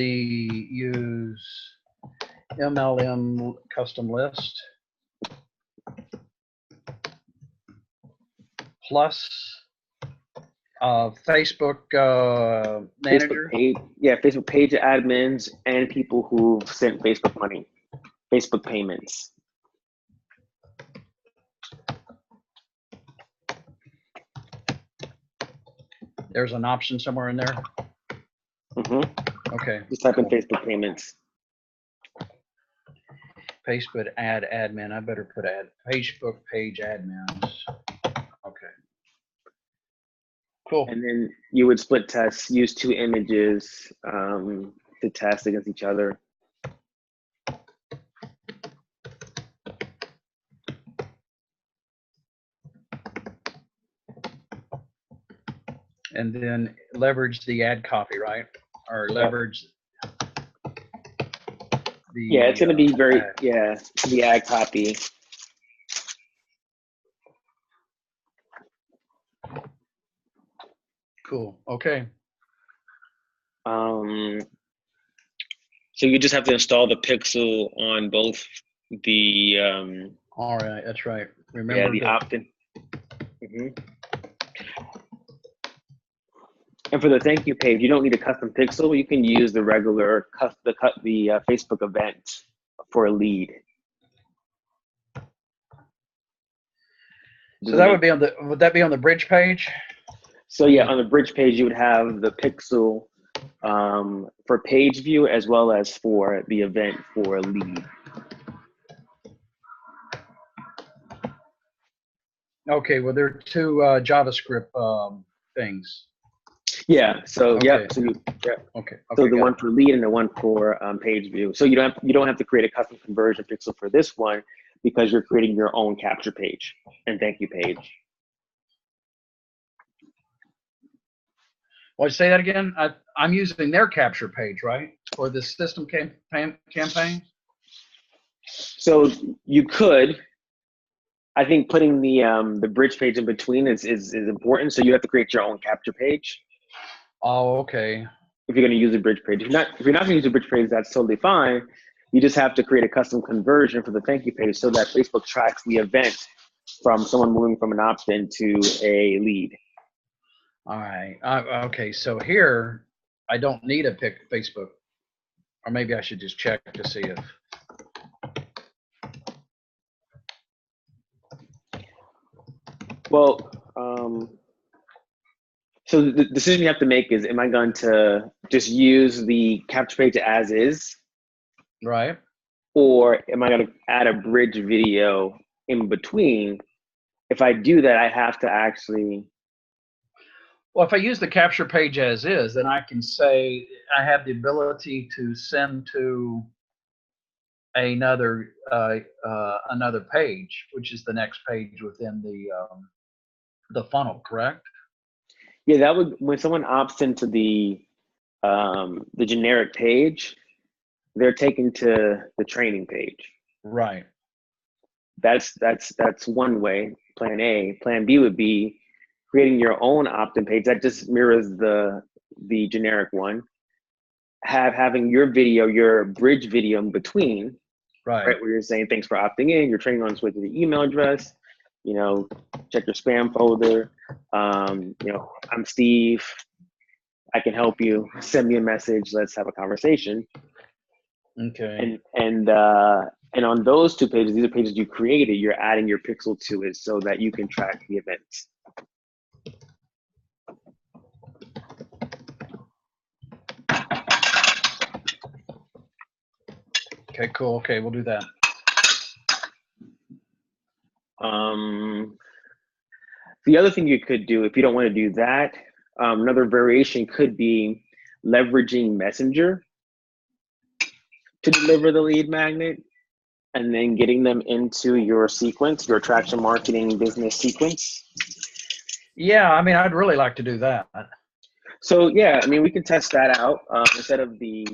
MLM custom list plus Facebook manager. Facebook page admins and people who've sent Facebook money, Facebook payments. There's an option somewhere in there. Mm-hmm. Okay. Just type in Facebook payments. Facebook ad admin. I better put Facebook page admins. Okay. Cool. And then you would split tests, use 2 images to test against each other. And then leverage the ad copy, right? Or leverage the Yeah, it's going to be very, the ad copy. Cool. Okay. So you just have to install the pixel on both the all right, that's right. Remember the opt-in. And for the thank you page, you don't need a custom pixel. You can use the regular the Facebook event for a lead. So that would be on the, would that be on the bridge page? So yeah, on the bridge page, you would have the pixel for page view as well as for the event for a lead. Okay, well, there are 2 JavaScript things. Yeah. So okay. yeah. So Okay. So the one for lead and the one for page view. So you don't have to create a custom conversion pixel for this one because you're creating your own capture page and thank you page. Well, say that again. I'm using their capture page, right, for the system campaign. So you could. I think putting the bridge page in between is important. So you have to create your own capture page. Oh, okay. If you're going to use a bridge page, if you're not going to use a bridge page, that's totally fine. You just have to create a custom conversion for the thank you page so that Facebook tracks the event from someone moving from an opt-in to a lead. All right. Okay. So here, I don't need a Facebook, or maybe I should just check to see if. Well, so the decision you have to make is, am I going to just use the capture page as is? Right. Or am I going to add a bridge video in between? If I do that, I have to actually. Well, if I use the capture page as is, then I can say I have the ability to send to another another page, which is the next page within the funnel, correct? Yeah, that would, when someone opts into the generic page, they're taken to the training page. Right. That's one way, plan A. Plan B would be creating your own opt-in page that just mirrors the generic one. Having your video, your bridge video in between, right, where you're saying thanks for opting in, you're training on switch to the email address, check your spam folder. I'm Steve. I can help you. Send me a message. Let's have a conversation. Okay. And on those 2 pages, these are pages you created. You're adding your pixel to it so that you can track the events. Okay. Cool. Okay, we'll do that. The other thing you could do, if you don't want to do that, another variation could be leveraging Messenger to deliver the lead magnet and then getting them into your sequence, your attraction marketing business sequence. Yeah, I mean, I'd really like to do that. So yeah, I mean, we can test that out. Instead of the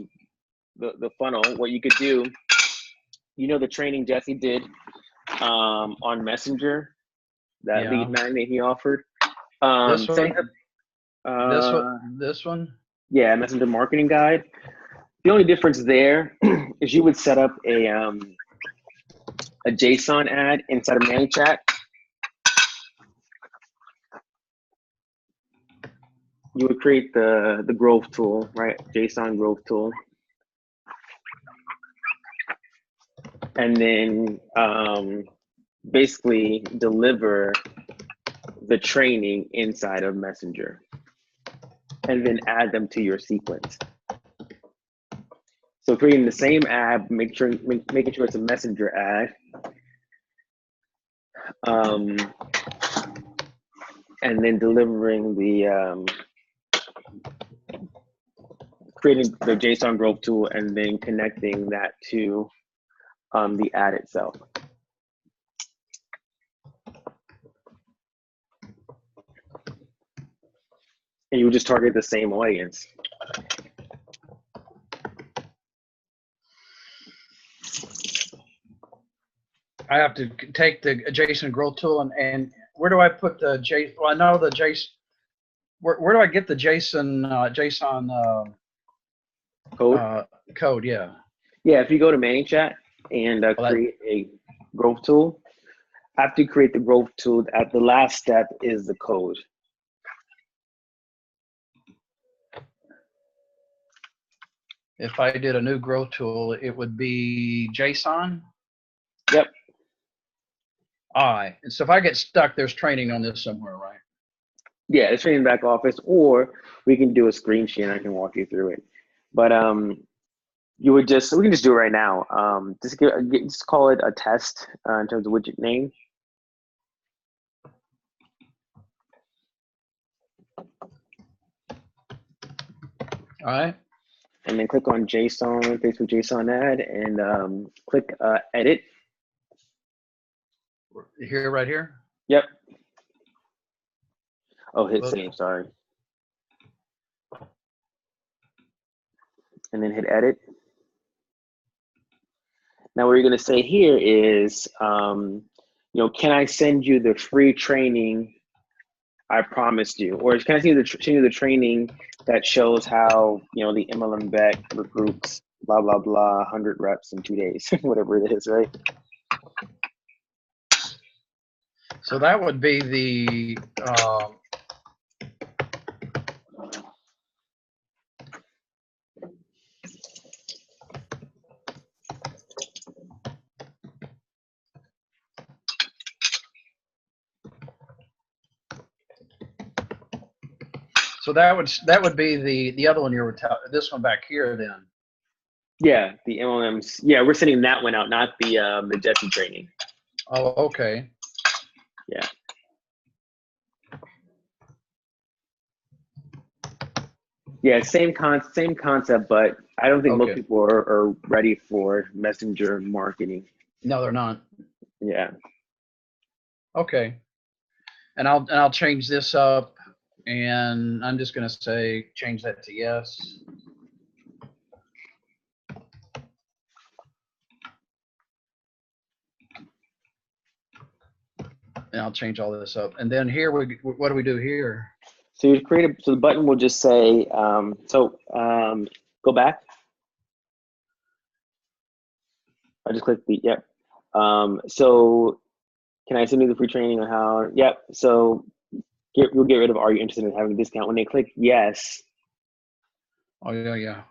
funnel, what you could do, the training Jesse did on Messenger, that lead magnet he offered. This one? This one? Yeah, Messenger Marketing Guide. The only difference there is you would set up a JSON ad inside of ManyChat. You would create the growth tool, right? JSON growth tool. And then basically deliver the training inside of Messenger. and then add them to your sequence. So creating the same ad, making sure it's a messenger ad, and then delivering the creating the JSON growth tool, and then connecting that to the ad itself. And you would just target the same audience. I have to take the JSON growth tool and where do I put the JSON? Well, I know the JSON. Where do I get the JSON code? Yeah. Yeah, if you go to ManyChat and create a growth tool, after you create the growth tool, at the last step is the code. If I did a new growth tool, it would be JSON. Yep. All right. And so if I get stuck, there's training on this somewhere, right? Yeah, it's training back office, or we can do a screen share and I can walk you through it. But we can just do it right now. Just call it a test in terms of widget name. All right. And then click on JSON, Facebook JSON ad, and click edit. Here, right here? Yep. Oh, hit save, sorry. And then hit edit. Now what you're gonna say here is, can I send you the free training I promised you? Or can I send you the training that shows how, the MLM vet recruits, blah, blah, blah, 100 reps in 2 days, whatever it is, right? So that would be the, so that would be the other one you were telling, this one back here then. Yeah, the MLMs. Yeah, we're sending that one out, not the Jesse training. Oh, okay. Yeah. Yeah, same concept, but I don't think most people are ready for messenger marketing. No, they're not. Yeah. Okay. And I'll change this up, and I'm just going to say change that to yes. And I'll change all this up. And then here what do we do here? So you create so the button will just say go back. I just click the yep. So can I send you the free training on how? Yep. So you'll get rid of, are you interested in having a discount? When they click yes. Oh yeah.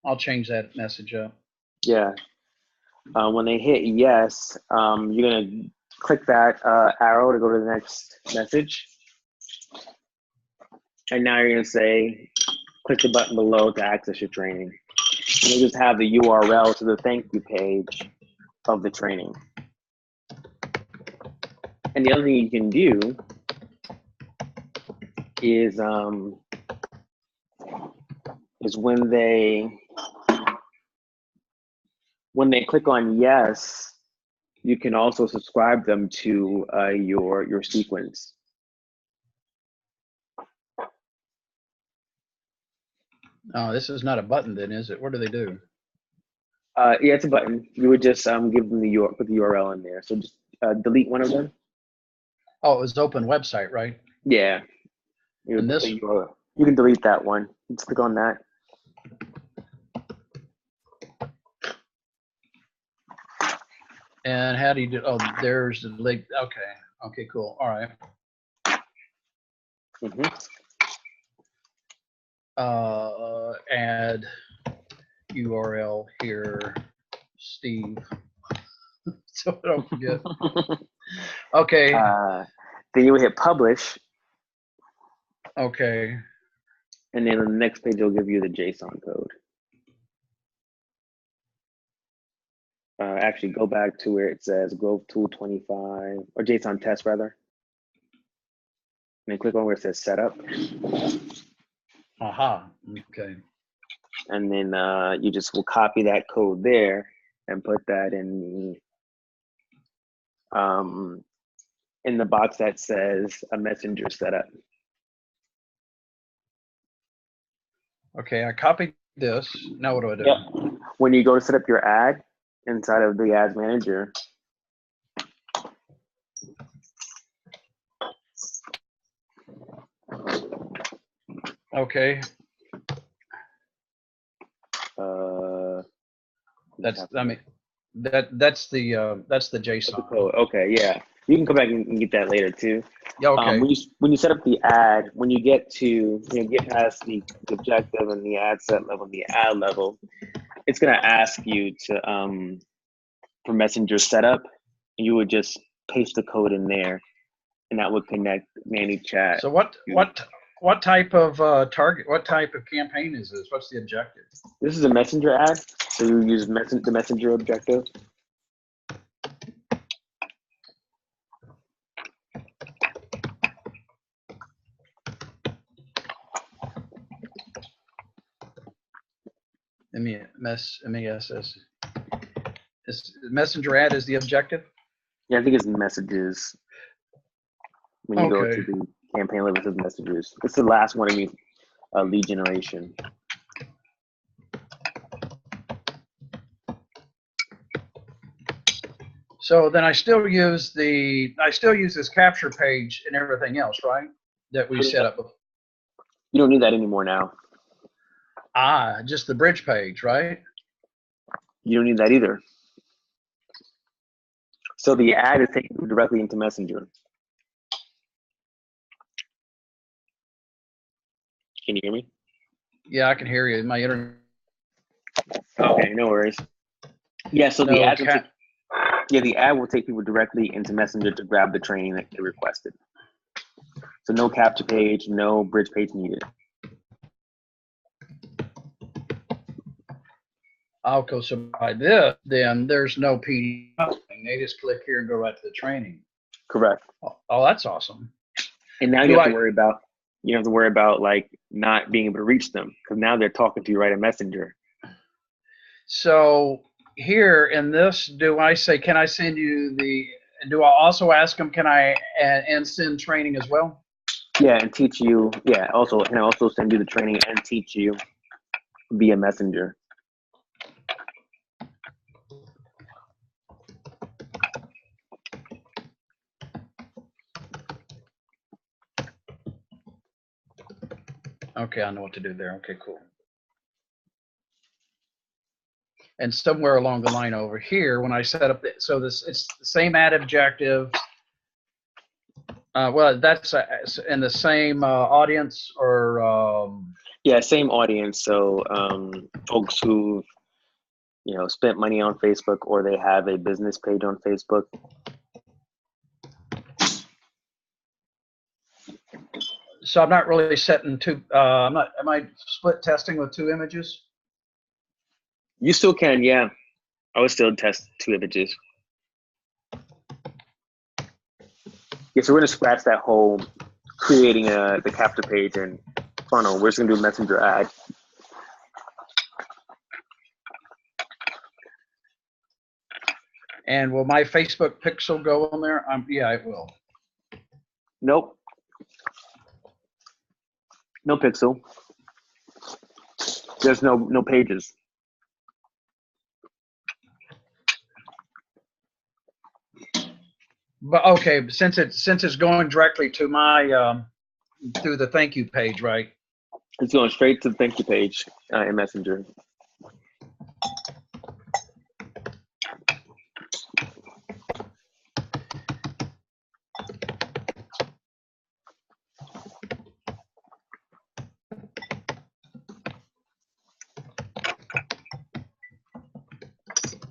I'll change that message up. Yeah. When they hit yes, you're gonna click that arrow to go to the next message. And now you're gonna say, click the button below to access your training. And you'll just have the URL to the thank you page of the training. And the other thing you can do is when they click on yes, you can also subscribe them to your sequence. Oh, this is not a button then, is it? What do they do? Yeah, it's a button. You would just give them put the URL in there. So just delete one of them. Oh, it was open website, right? Yeah. And this, you can delete that one. Just click on that. and how do you do? Oh, there's the link. Okay, cool. All right. Add URL here, Steve. So I don't forget. Okay. Then you would hit publish. Okay. And then on the next page, it'll give you the JSON code. Actually, go back to where it says Growth Tool 25, or JSON test rather. And then click on where it says Setup. Aha. Okay. And then you just will copy that code there and put that in the box that says a messenger setup. Okay, I copied this. Now what do I do? Yep. When you go to set up your ad inside of the ads manager, Okay. That's the JSON. Code. Okay, yeah. You can come back and get that later too. Yeah, okay. When you set up the ad, when you get to get past the objective and the ad set level, the ad level, it's gonna ask you to for messenger setup. You would just paste the code in there, and that would connect ManyChat. So what type of target? What type of campaign is this? What's the objective? This is a messenger ad, so you use the messenger objective. MESS. Is messenger ad is the objective? Yeah, I think it's messages. When you go to the campaign level, it says messages. It's the last one. I mean, lead generation. So then I still use this capture page and everything else, right? That we set up. You don't need that anymore now. Ah, just the bridge page, right? You don't need that either. So the ad is taken directly into Messenger. Can you hear me? Yeah, I can hear you. My internet. Okay, no worries. Yeah, so the ad the ad will take people directly into Messenger to grab the training that they requested. So no capture page, no bridge page needed. Okay, so by this, then there's no PDF. They just click here and go right to the training. Correct. Oh, that's awesome. And now you don't have to worry about like not being able to reach them, because now they're talking to you right in Messenger. So here in this, do I say, can I send you do I also ask them, can I and send training as well? Yeah, and teach you. Yeah, can I also send you the training and teach you via Messenger? Okay, I know what to do there. Okay, cool. And somewhere along the line over here, when I set up it's the same ad objective. Well, that's in the same audience, or yeah, same audience. So folks who spent money on Facebook, or they have a business page on Facebook. So I'm not really setting two. Am I split testing with two images? You still can, yeah. I would still test two images. Yeah, so we're gonna scratch that whole creating the capture page and funnel. We're just gonna do a messenger ad. And will my Facebook pixel go on there? Yeah, it will. Nope. No pixel. There's no pages. But okay, since it's going directly to my through the thank you page, right? It's going straight to the thank you page in Messenger.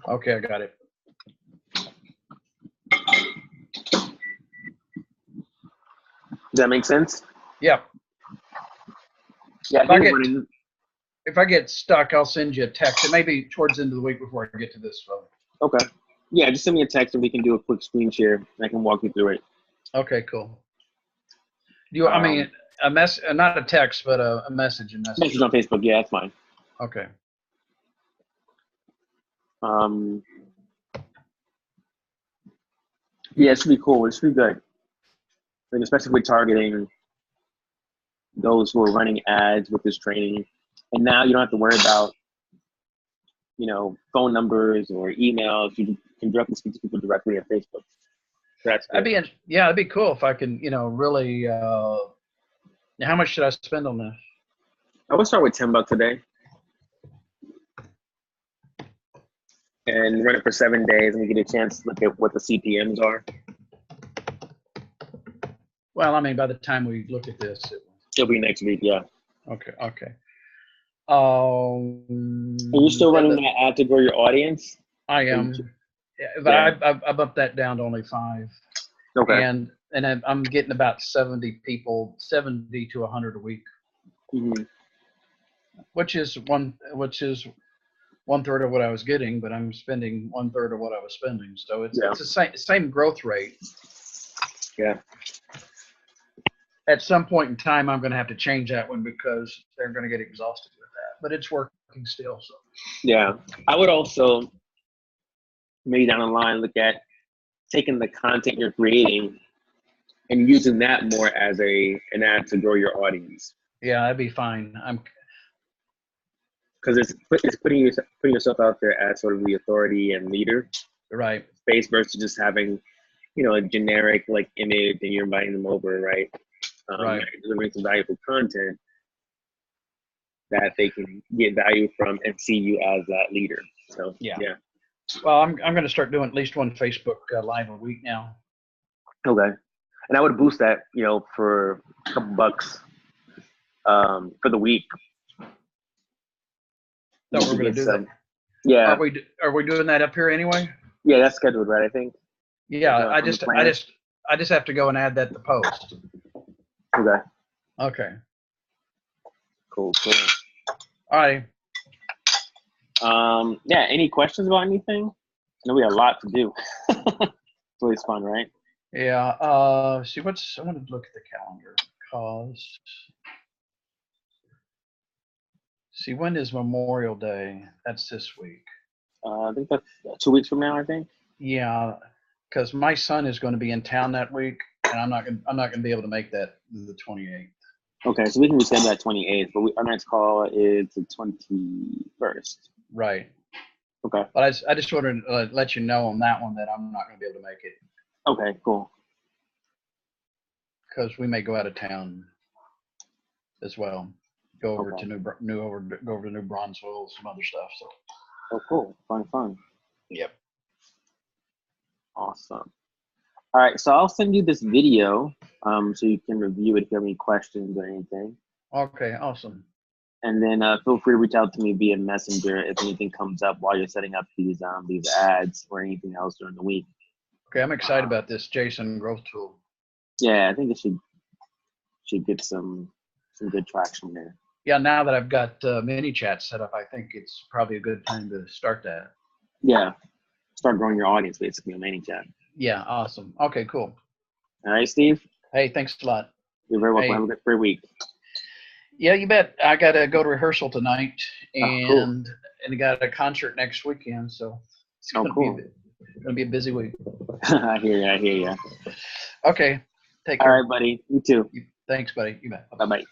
Okay, I got it. Does that make sense? Yeah. Yeah, if I get stuck, I'll send you a text. It may be towards the end of the week before I get to this phone. Okay. Yeah, just send me a text and we can do a quick screen share. And I can walk you through it. Okay, cool. I mean, not a text, but a message. Message on Facebook. Yeah, that's fine. Okay. Yeah, it should be cool. It should be good. And especially with targeting those who are running ads with this training. And now you don't have to worry about, phone numbers or emails. You can directly speak to people directly on Facebook. That's good. It'd be cool if I can, really. How much should I spend on this? I would start with $10 a day. And run it for 7 days, and we get a chance to look at what the CPMs are. Well, I mean, by the time we look at this, it'll be next week. Yeah. Okay. Are you still running that ad to grow your audience? I am. Yeah, but I bumped that down to only 5. Okay. And I'm getting about 70 to 100 a week, which is one third of what I was getting, but I'm spending 1/3 of what I was spending. So it's the same growth rate. Yeah. At some point in time, I'm going to have to change that one because they're going to get exhausted with that. But it's working still. So. Yeah, I would also maybe down the line look at taking the content you're creating and using that more as an ad to grow your audience. Yeah, that'd be fine. Because it's putting yourself out there as sort of the authority and leader. Right. Space versus just having, a generic like image and you're inviting them over, right? Right. Delivering some valuable content that they can get value from and see you as that leader. So yeah. Well, I'm going to start doing at least one Facebook Live a week now. Okay. And I would boost that, for a couple bucks for the week. So we're going to do that. Yeah. Are we doing that up here anyway? Yeah, that's scheduled, right? I think. Yeah, I just have to go and add that to post. Okay. Cool. All right. Yeah. Any questions about anything? I know we got a lot to do. It's always fun, right? Yeah. I want to look at the calendar because. See, when is Memorial Day? That's this week. I think that's 2 weeks from now, I think. Yeah, because my son is going to be in town that week, and I'm not going to be able to make that the 28th. Okay, so we can reschedule that 28th, but our next call is the 21st. Right. Okay. But I just wanted to let you know on that one that I'm not going to be able to make it. Okay, cool. Because we may go out of town as well. Go over to New Brunswick, some other stuff. So. Oh, cool. Fun. Yep. Awesome. All right, so I'll send you this video so you can review it if you have any questions or anything. Okay, awesome. And then feel free to reach out to me via Messenger if anything comes up while you're setting up these ads or anything else during the week. Okay, I'm excited about this JSON growth tool. Yeah, I think it should get some good traction there. Yeah, now that I've got ManyChat set up, I think it's probably a good time to start that. Yeah, start growing your audience basically on ManyChat. Yeah, awesome. Okay, cool. All right, Steve. Hey, thanks a lot. You're very welcome. Have a great week. Yeah, you bet. I got to go to rehearsal tonight, and cool. and got a concert next weekend, so it's going to be a busy week. I hear you. Okay, take care. All right, buddy. You too. Thanks, buddy. You bet. Bye-bye.